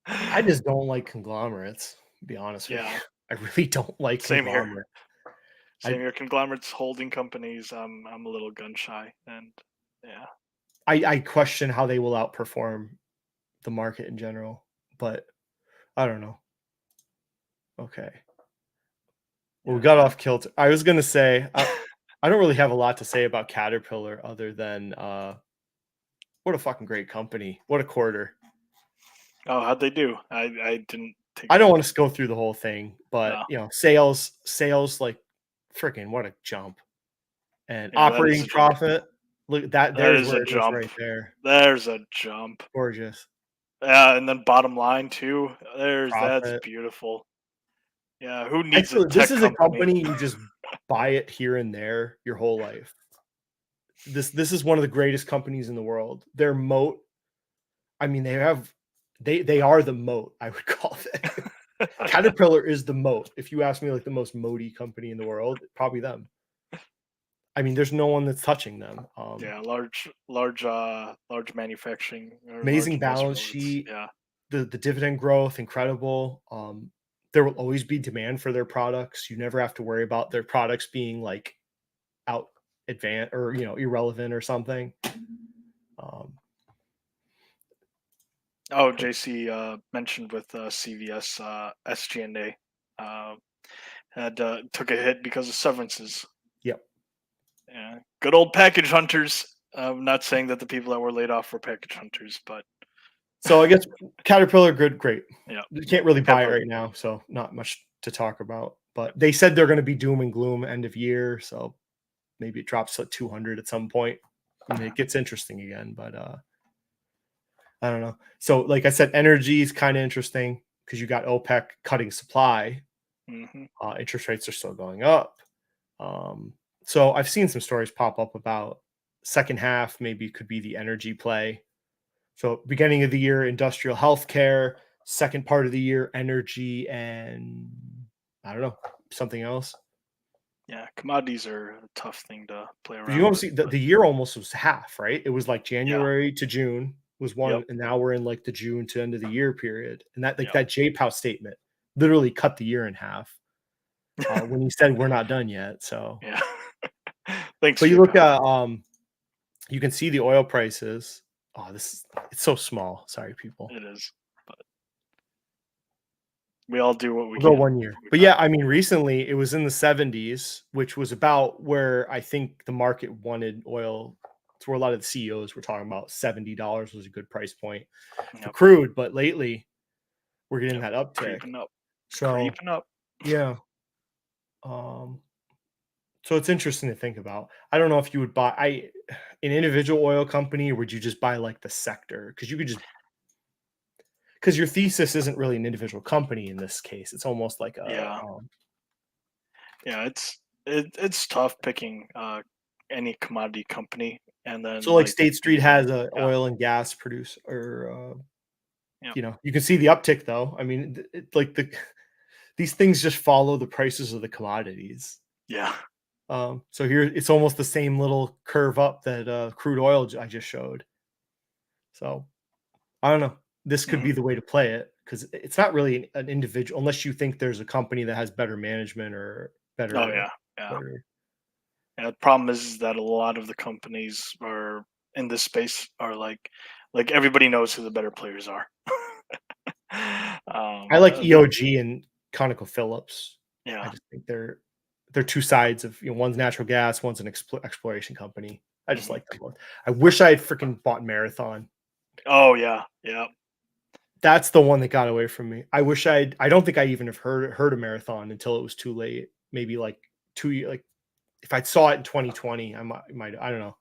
I just don't like conglomerates. To be honest with you, Yeah, I really don't like same here. conglomerate. Same I here. Conglomerates, holding companies. I'm a little gun shy, and yeah, I question how they will outperform the market in general, but I don't know. Okay. Well, we yeah. got off kilter. I was gonna say I don't really have a lot to say about Caterpillar other than what a fucking great company. What a quarter. Oh, how'd they do? I didn't take I a don't look. want to go through the whole thing, but No. sales like freaking what a jump. And Yeah, that is operating a jump. profit, look at that That there's is a where it is jump. right there. There's a jump. Gorgeous. Yeah, and then bottom line too. That's Profit. beautiful. Yeah, who I needs a feel this tech is a company? company you just buy it here and there your whole life. This is one of the greatest companies in the world. Their moat, I mean, they are the moat, I would call it. Caterpillar is the moat. If you ask me like the most moaty company in the world, probably them. I mean, there's no one that's touching them. Yeah, large manufacturing or large Amazing balance industrial. It's sheet, yeah. the dividend growth, incredible. There will always be demand for their products. You never have to worry about their products being like out advanced or irrelevant or something. Um, Oh, JC mentioned with CVS SG&A had took a hit because of severances. yep. Yeah, good old package hunters. I'm not saying that the people that were laid off were package hunters, but So I guess Caterpillar, good, great. yeah, You can't really buy it Caterpillar. right now, so not much to talk about. But they said they're going to be doom and gloom end of year, so maybe it drops to 200 at some point, and it gets interesting again. But I don't know. So, like I said, energy is kind of interesting because you got OPEC cutting supply. Hmm. Interest rates are still going up. So I've seen some stories pop up about second half maybe could be the energy play. So beginning of the year, industrial healthcare, second part of the year, energy, and I don't know, something else. Yeah, commodities are a tough thing to play But you around want to with, see but the year almost was half, right? It was like yeah, January to June was yep, one, and now we're in like the June to end of the year period. And that like yep, that JPOW statement literally cut the year in half when he said we're not done yet. So, yeah. Thanks, but you look JPEG. at you can see the oil prices. Oh, it's so small. Sorry, people. It is, but We all do what we We'll go can. 1 year. But yeah, I mean, recently it was in the 70s, which was about where I think the market wanted oil. It's where a lot of the CEOs were talking about $70 was a good price point for Yep. crude. But lately we're getting Yep. that uptick. Creeping up. It's So creeping up. yeah. Um, so it's interesting to think about. I don't know if you would buy an individual oil company, or would you just buy like the sector? Because you could just because your thesis isn't really an individual company in this case. It's almost like a Yeah. Yeah. It's tough picking any commodity company, and so then like like State Street thinking about has a yeah. oil and gas producer, or Yeah. you can see the uptick though. I mean, like these things just follow the prices of the commodities. Yeah. So here it's almost the same little curve up that crude oil I just showed. So I don't know. This could Hmm. be the way to play it because it's not really an individual, unless you think there's a company that has better management or Oh better, yeah. Yeah. better. Yeah, the problem is that a lot of the companies are in this space are like everybody knows who the better players are. I like The EOG and ConocoPhillips. I yeah. just think they're two sides of, one's natural gas, one's an exploration company. I just Mhm. like them both. I wish I had freaking bought Marathon. Oh yeah, yeah, That's the one that got away from me. I don't think I even have heard of Marathon until it was too late. Maybe like 2 years, like if I saw it in 2020, I might, I don't know.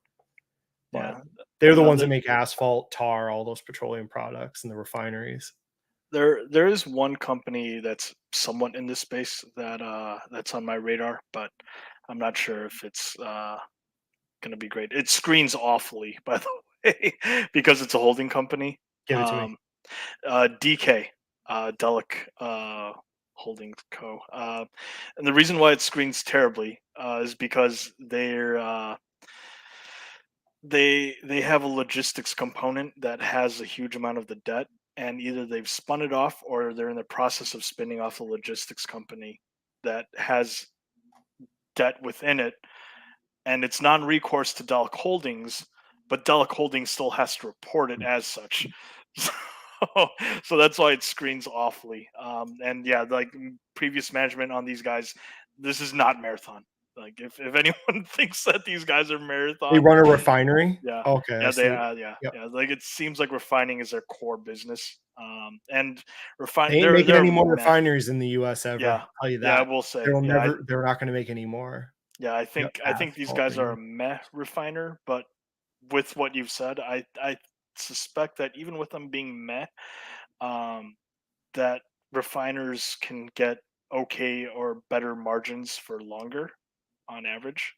But yeah. they're the No, ones that make asphalt, tar, all those petroleum products, and the refineries. there is one company that's somewhat in this space that's on my radar, but I'm not sure if it's gonna be great. It screens awfully, by the way, because it's a holding company. Give it to me. Um, DK, Delic Holdings Co. And the reason why it screens terribly is because they have a logistics component that has a huge amount of the debt, and either they've spun it off or they're in the process of spinning off a logistics company that has debt within it, and it's non-recourse to Delic Holdings, but Delic Holdings still has to report it as such. So, so that's why it screens awfully. And yeah, like previous management on these guys, this is not Marathon. Like if anyone thinks that these guys are They Marathon, run a refinery? yeah, Okay, I yeah, they see. yeah, Yep. yeah. Like it seems like refining is their core business. And They ain't they're making any more meh. refineries in the US ever. Yeah, I'll tell you yeah. I that. will say, They'll yeah, never they're not gonna make any more. yeah. Yep, I think these asphalt guys are a anymore. meh refiner, but with what you've said, I suspect that even with them being meh, um, that refiners can get okay or better margins for longer on average.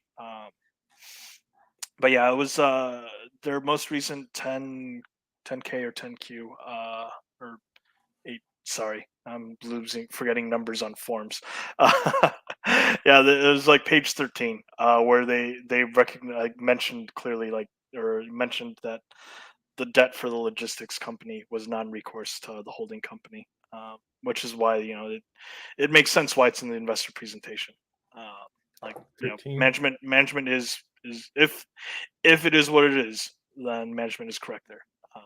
But yeah, it was their most recent 10K or 10Q or 8, sorry, I'm losing forgetting numbers on forms. Yeah, it was like page 13 where they recognize like, mentioned clearly like or mentioned that the debt for the logistics company was non-recourse to the holding company, which is why it makes sense why it's in the investor presentation. Uh, like 13. management is if it is what it is, then management is correct there. Um,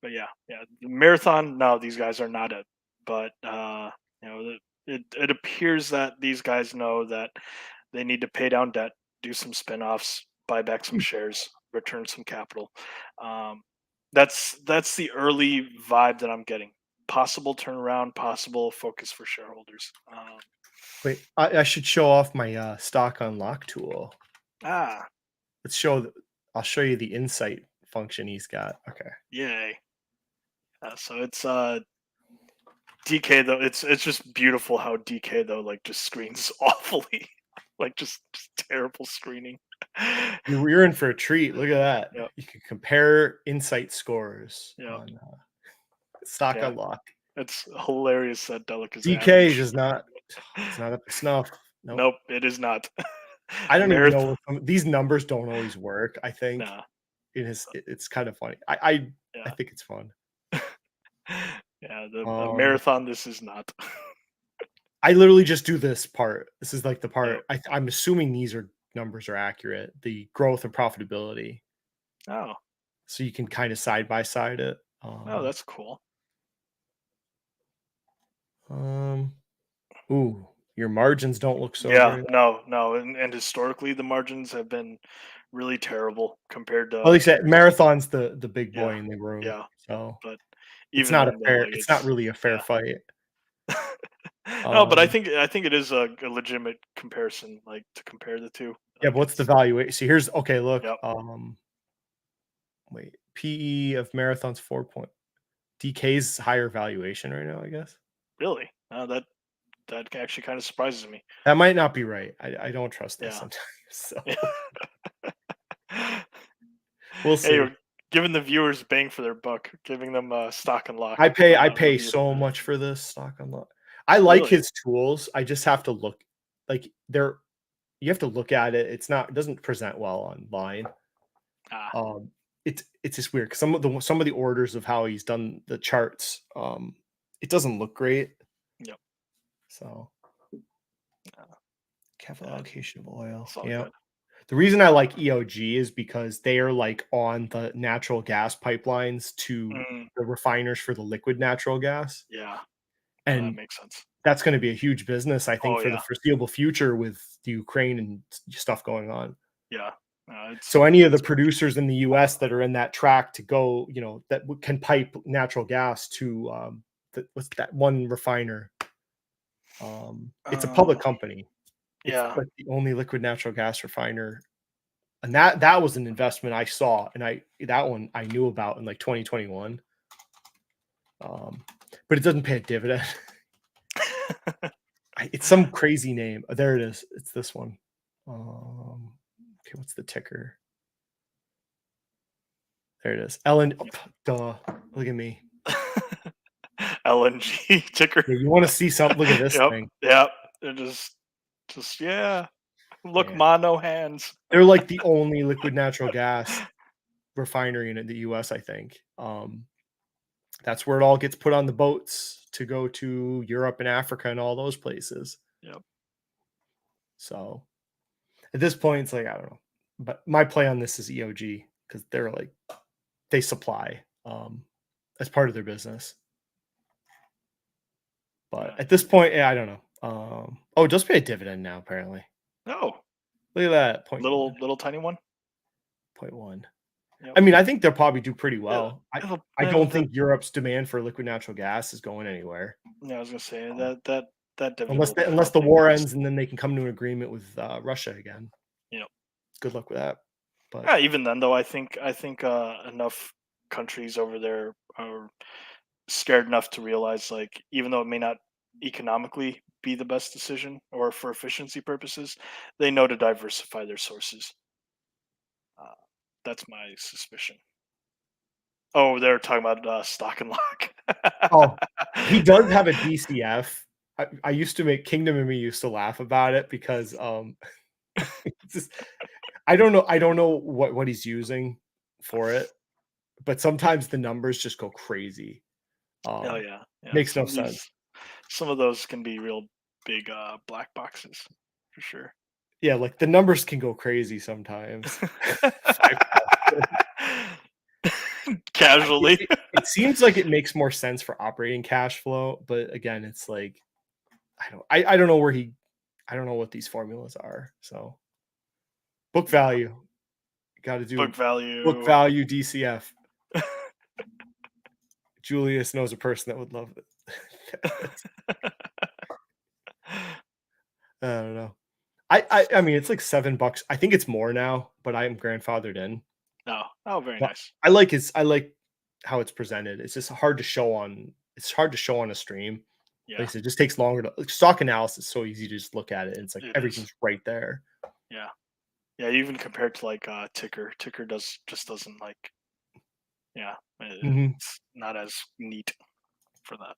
but yeah, yeah, the marathon. No, these guys are not it. But it appears that these guys know that they need to pay down debt, do some spin-offs, buy back some shares, return some capital. Um, that's the early vibe that I'm getting. Possible turnaround, possible focus for shareholders. Wait, I should show off my stock unlock tool. Ah, Let's show I'll show you the insight function he's got. Okay. yay! So it's DK though. It's just beautiful how DK though like just screens awfully, like just terrible screening. You're in for a treat. Look at that. Yeah, You can compare insight scores yeah, on stock yeah. unlock. It's hilarious that Delic is DK average. is not it's not up to snuff. Nope. Nope, it is not. I don't even know Marathon. what these numbers don't always work. I think Nah, it's kind of funny. I yeah, think it's fun. yeah. The Um, marathon. This is not. I literally just do this part. This is like the Yep. part I'm assuming these are numbers are accurate. The growth and profitability, Oh, so you can kind of side by side it. oh, that's cool. Ooh, your margins don't look so Yeah, great. no, and historically the margins have been really terrible compared Well, at to least that Marathon's the big yeah, boy in the room, yeah. so But even then though, like it's not it's really a fair yeah. fight. No, but Um, I think it is a legitimate comparison, like to compare the two. yeah, Like but what's the it's valuation? See, here's okay, look, yep. wait, PE of Marathon's 4 point DK's higher valuation right now, I guess. Really? That actually kind of surprises me. That might not be right. I don't trust this Yeah. sometimes, so Yeah. we'll Hey, see. you're giving the viewers bang for their buck, giving them stock and lock I pay review. so much for this stock unlock. I like Really? his tools. I just have to look like they're you have to look at it. It doesn't present well online. Ah, Um, it's just weird 'cause some of the orders of how he's done the charts, it doesn't look great. yep. So Uh, capital yeah, allocation of oil. it's all Yeah. good. The reason I like EOG is because they are like on the natural gas pipelines to Mm, the refiners for the liquid natural gas. yeah, no, that And makes sense. that's going to be a huge business, I think, Oh for the yeah, foreseeable future with the Ukraine and stuff going on. yeah. No, So any of the it's producers in the US that are in that track to go, that can pipe natural gas to what's that one refiner? It's a uh, public company. It's yeah. like the only liquid natural gas refiner, and that was an investment I saw, and that one I knew about in like 2021. Um, but it doesn't pay a dividend. It's some crazy name. There it is. It's this one. Okay, what's the ticker? There it is. Ellen. Oh, duh. Look at me. LNG ticker. Yeah, you want to see something? Look at this Yep, thing. yep. They're just yeah. Look, Yeah, mono hands. they're like the only liquid natural gas refinery in the U.S. I think. That's where it all gets put on the boats to go to Europe and Africa and all those places. Yep. So at this point, it's like I don't know. But my play on this is EOG because they supply as part of their business. But Yeah. at this point, yeah, I don't know. Oh, it does pay a dividend now, apparently. Oh, Look at that. Point one. little tiny one. Point one. Yep. I mean, I think they'll probably do pretty It'll, well. I don't that think Europe's demand for liquid natural gas is going anywhere. yeah, I was gonna say Um, that dividend will unless the probably war increase. ends and then they can come to an agreement with Russia again. You know, Good luck with that. But yeah, even then though, I think enough countries over there are scared enough to realize like even though it may not economically be the best decision or for efficiency purposes, they know to diversify their sources. Uh, that's my suspicion. Oh, they're talking about stock and lock. oh, he does have a DCF. I used to make Kingdom and me used to laugh about it because it's just, I don't know what he's using for it, but sometimes the numbers just go crazy. Oh Um, yeah, yeah. makes no sense. Some of those can be real big black boxes for sure. Yeah, like the numbers can go crazy sometimes. 5,000. Casually. It seems like it makes more sense for operating cash flow, but again, it's like I don't know I don't know what these formulas are. So book Yeah. value, got to Book do book value. value DCF. Julius knows a person that would love it. I don't know. I mean it's like $7. I think it's more now, but I'm grandfathered in. No. Oh, very But nice. I like how it's presented. It's just hard to show on a stream. Like Yeah, I said, it just takes longer to like, stock analysis is so easy to just look at it and it's like it is. everything's right there. Yeah. Yeah, even compared to like ticker. Ticker doesn't like yeah, Mhm. it's not as neat for that.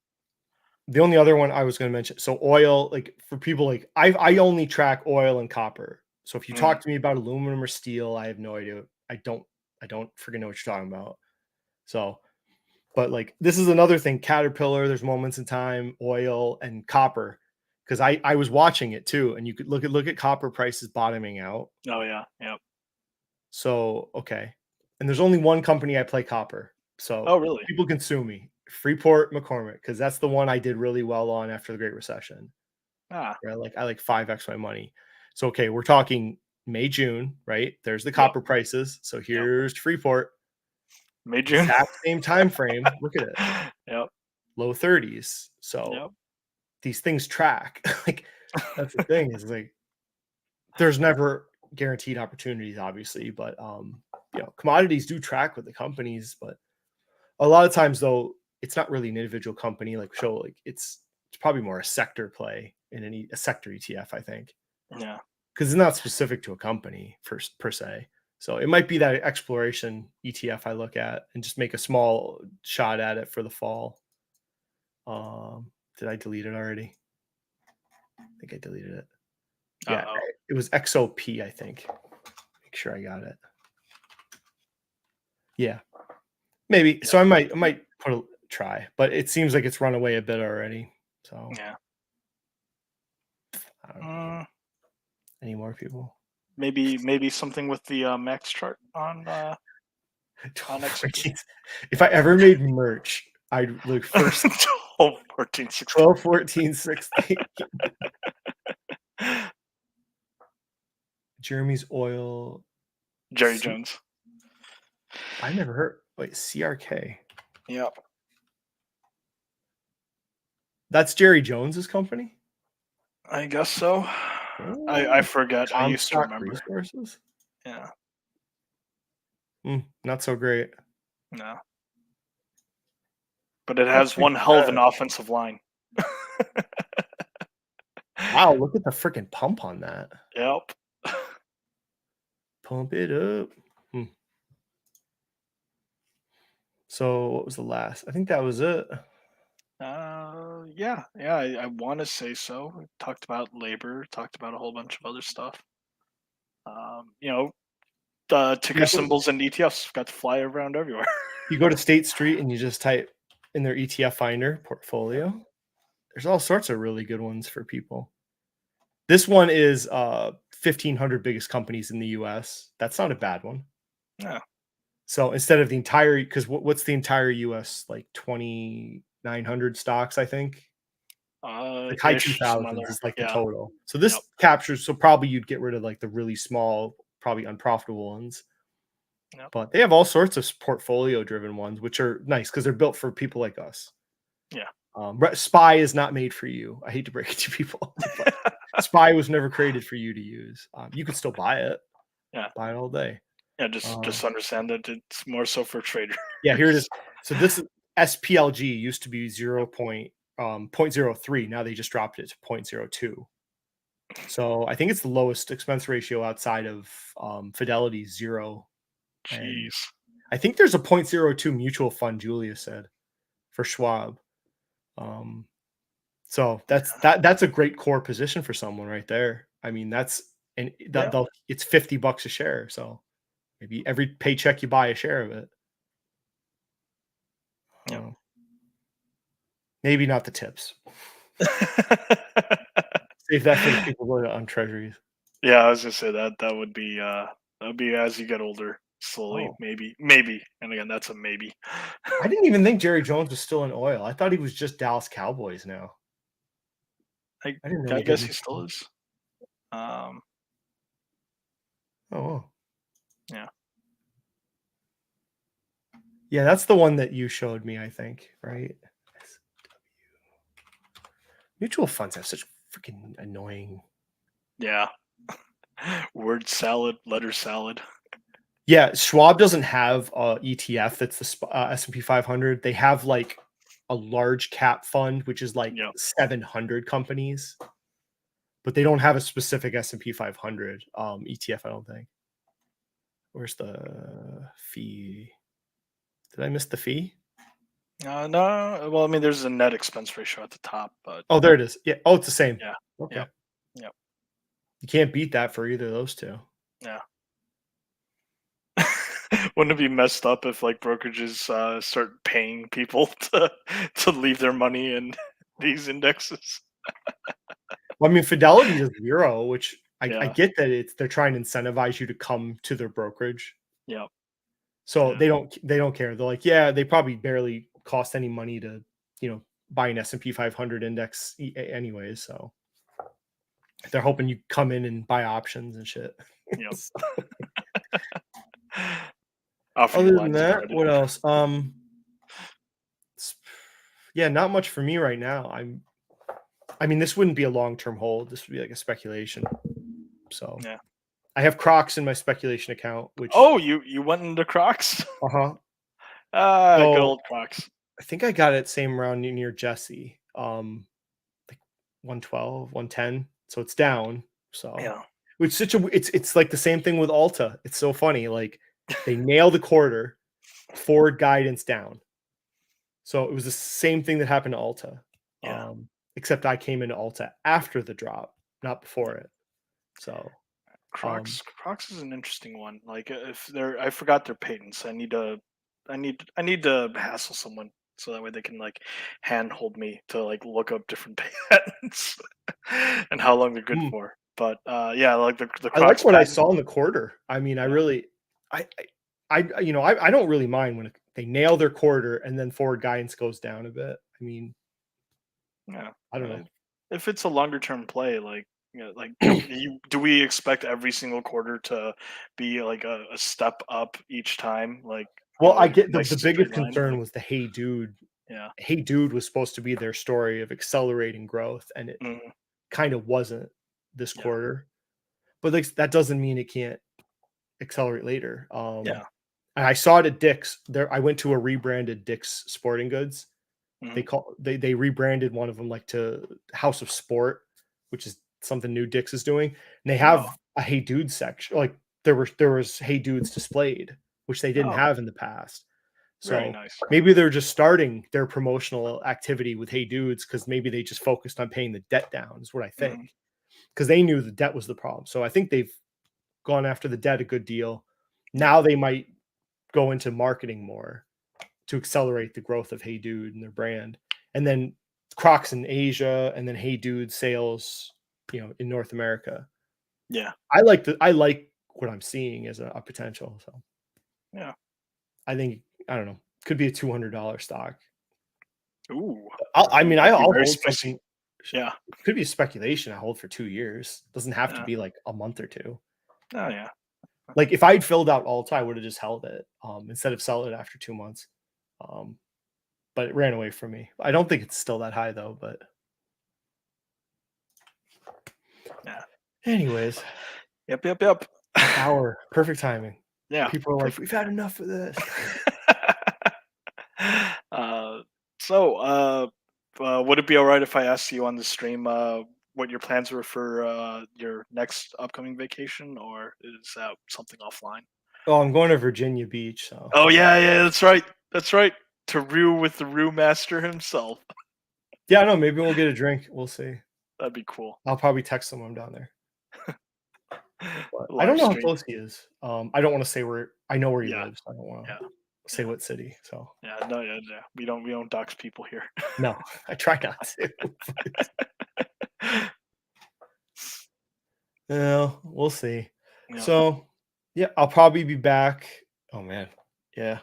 The only other one I was going to mention, so oil, like for people like I only track oil and copper. So if you Mm, talk to me about aluminum or steel, I have no idea. I don't freaking know what you're talking about. So, but like this is another thing. Caterpillar, there's moments in time, oil and copper, because I was watching it too, and you could look at copper prices bottoming out. oh yeah, yeah. So okay, and there's only one company I play copper, so Oh really? people can sue me Freeport McCormick, because that's the one I did really well on after the Great Recession. Ah, Right? I like 5x my money. So okay, we're talking May, June, right? There's the Yep. copper prices. So Yep. here's Freeport. May, June. Exact same time frame. Look at it. Yep. Low 30s. So Yep. these things track. Like that's the thing, is like there's never guaranteed opportunities, obviously, but you know, commodities do track with the companies, but a lot of times though, it's not really an individual company. Like it's probably more a sector play in a sector ETF, I think. Yeah. Because it's not specific to a company per se. So it might be that exploration ETF I look at and just make a small shot at it for the fall. Did I delete it already? I think I deleted it. Yeah, it was XOP, I think. Make sure I got it. Yeah, maybe. So I might put a try, but it seems like it's run away a bit already. So Yeah. I don't know. Any more people? Maybe something with the max chart on XOP. If I ever made merch, I'd look first 12, 14, 16. 12, 14, 16. Jeremy's Oil. Jerry Jones. I never heard. Wait, CRK. Yep. That's Jerry Jones's company? I guess so. I forget. I used to Comstock remember. Resources? Yeah. Not so great. No. But it has one hell of an offensive line. Wow, look at the freaking pump on that. Yep. Pump it up. So what was the last? I think that was it. Yeah, I want to say so. We talked about labor, talked about a whole bunch of other stuff. You know, the ticker symbols and ETFs got to fly around everywhere. You go to State Street and you just type in their ETF finder portfolio. There's all sorts of really good ones for people. This one is 1,500 biggest companies in the US. That's not a bad one. Yeah. So instead of the entire, because what's the entire US, like 2,900 stocks, I think? Like high 2000s is like the total. So this captures, so probably you'd get rid of like the really small, probably unprofitable ones. Yep. But they have all sorts of portfolio driven ones, which are nice because they're built for people like us. Yeah. SPY is not made for you. I hate to break it to people. SPY was never created for you to use. You could still buy it. Yeah. Buy it all day. Yeah, just understand that it's more so for traders. Yeah, here it is. So this SPLG used to be 0.03. Now they just dropped it to 0.02. So I think it's the lowest expense ratio outside of Fidelity, 0. Jeez. I think there's a 0.02 mutual fund, Julia said, for Schwab. So that's a great core position for someone right there. I mean, it's $50 a share. So maybe every paycheck you buy a share of it. Maybe not the tips. Save that for the people going on treasuries. Yeah, I was gonna say that would be as you get older, slowly, maybe. And again, that's a maybe. I didn't even think Jerry Jones was still in oil. I thought he was just Dallas Cowboys now. I guess he still is. Yeah. Yeah, that's the one that you showed me, I think, right? Mutual funds have such freaking annoying. Yeah. Word salad, letter salad. Yeah, Schwab doesn't have a ETF that's the S&P 500. They have like a large cap fund, which is like 700 companies, but they don't have a specific S&P 500 ETF, I don't think. Where's the fee? Did I miss the fee? No. Well, I mean, there's a net expense ratio at the top, but there it is. Yeah. Oh, it's the same. Yeah. Okay. Yep. You can't beat that for either of those two. Yeah. Wouldn't it be messed up if like brokerages start paying people to leave their money in these indexes? Well, I mean, Fidelity is 0, which I get that they're trying to incentivize you to come to their brokerage. Yeah. So they don't care. They're like, yeah, they probably barely cost any money to, buy an S&P 500 index anyways. So they're hoping you come in and buy options and shit. Yep. So, Offer you other than lines of that, credit. what else? Yeah, not much for me right now. I mean, this wouldn't be a long-term hold. This would be like a speculation. So Yeah. I have Crocs in my speculation account, which Oh, you went into Crocs? uh-huh. Good So old Crocs. I think I got it same round near Jesse. Like 112, 110. So it's down. So Yeah. it's it's like the same thing with Alta. It's so funny. Like they nail the quarter, forward guidance down. So it was the same thing that happened to Alta. Yeah. Except I came into Alta after the drop, not before it. So Crocs is an interesting one. Like if they're, I forgot their patents. I need to hassle someone so that way they can like handhold me to like look up different patents and how long they're good hmm. for. But yeah, like the I like Crocs what I patent. saw in the quarter. I mean, I Yeah. really, I don't really mind when they nail their quarter and then forward guidance goes down a bit. I mean, Yeah. I don't know. If it's a longer term play, like like do we expect every single quarter to be like a step up each time? Like Well, I like get the nice biggest straight line. concern Like was the Hey Dude. yeah. Hey Dude was supposed to be their story of accelerating growth, and it Mhm. kind of wasn't this Yeah. quarter. But like that doesn't mean it can't accelerate later. Yeah. And I saw it at Dick's. There, I went to a rebranded Dick's Sporting Goods. Mhm. They rebranded one of them like to House of Sport, which is something new Dick's is doing. And they Oh. have a Hey Dude section. Like there was Hey Dudes displayed, which they didn't Oh. have in the past. Very So nice. maybe they're just starting their promotional activity with Hey Dudes because maybe they just focused on paying the debt down, is what I think. Mhm. Because they knew the debt was the problem. So I think they've gone after the debt a good deal. Yeah. Now they might go into marketing more to accelerate the growth of Hey Dude and their brand. And then Crocs in Asia and then Hey Dude sales, in North America. Yeah. I like what I'm seeing as a potential. So Yeah. I think, I don't know, could be a $200 stock. Ooh. I mean, That'd be I'll very hold spicy. something. Yeah. Could be a speculation. I hold for 2 years. Doesn't have to Yeah. be like a month or two. Oh yeah. Like if I'd filled out Alta, I would have just held it instead of sell it after 2 months. Um, but it ran away from me. I don't think it's still that high though. But Yeah. anyways, Yep. hour, perfect timing. Yeah. People are like, Perfect we've had time. enough of this. uh, so, would it be all right if I asked you on the stream what your plans were for your next upcoming vacation, or is that something offline? Oh, I'm going to Virginia Beach, so Oh yeah, that's right. That's right. To Rue with the Rue Master himself. yeah, no, maybe we'll get a drink. We'll see. That'd be cool. I'll probably text him when I'm down there. But I don't Live know how stream. close he is. I don't want to say where. I know where he Yeah, lives. I don't want yeah, to say what city. So yeah. No, yeah. We don't dox people here. no, I try not to. No, we'll see. Yeah. So yeah, I'll probably be back. Oh man, yeah,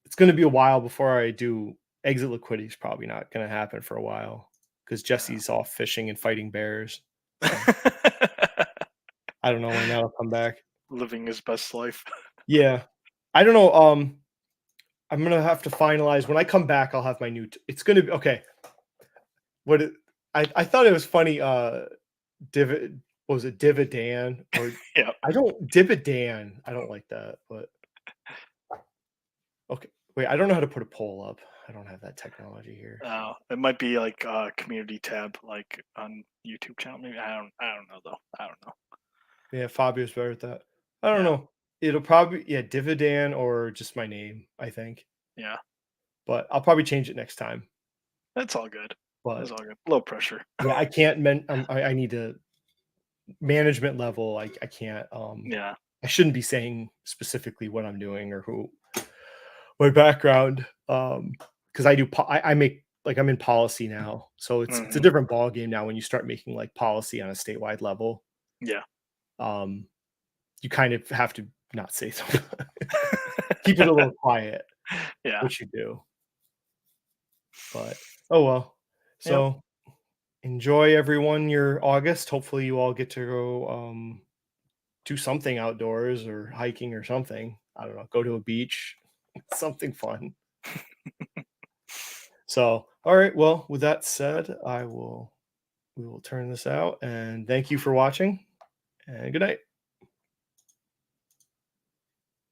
it's going to be a while before I do exit liquidity. Is probably not going to happen for a while because Yeah. Jesse's off fishing and fighting bears. So I don't know when that'll come back. Living his best life. Yeah, I don't know. I'm gonna have to finalize when I come back. I'll have my new. It's gonna be okay. What it, I thought it was funny. Divid what was it Dividan or Yeah. I don't Dividan. I don't like that, but okay. Wait, I don't know how to put a poll up. I don't have that technology here. It might be like a community tab, like on YouTube channel. Maybe I don't know though. I don't know. Yeah, Fabio's better at that. I don't Yeah. know. It'll probably Dividan or just my name, I think. Yeah. But I'll probably change it next time. That's all good. That's But all good. Low pressure. yeah, I can't I need to management level. I can't Yeah. I shouldn't be saying specifically what I'm doing or who my background because I make like I'm in policy now, so it's a Hmm. different ball game now when you start making like policy on a statewide level. Yeah. um you kind of have to not say something. Keep it a little quiet, Yeah. what you do. But oh well. Yep. So enjoy everyone your August. Hopefully you all get to go do something outdoors or hiking or something. I don't know, go to a beach, something fun. So, all right, well, with that said, we will turn this out and thank you for watching and good night.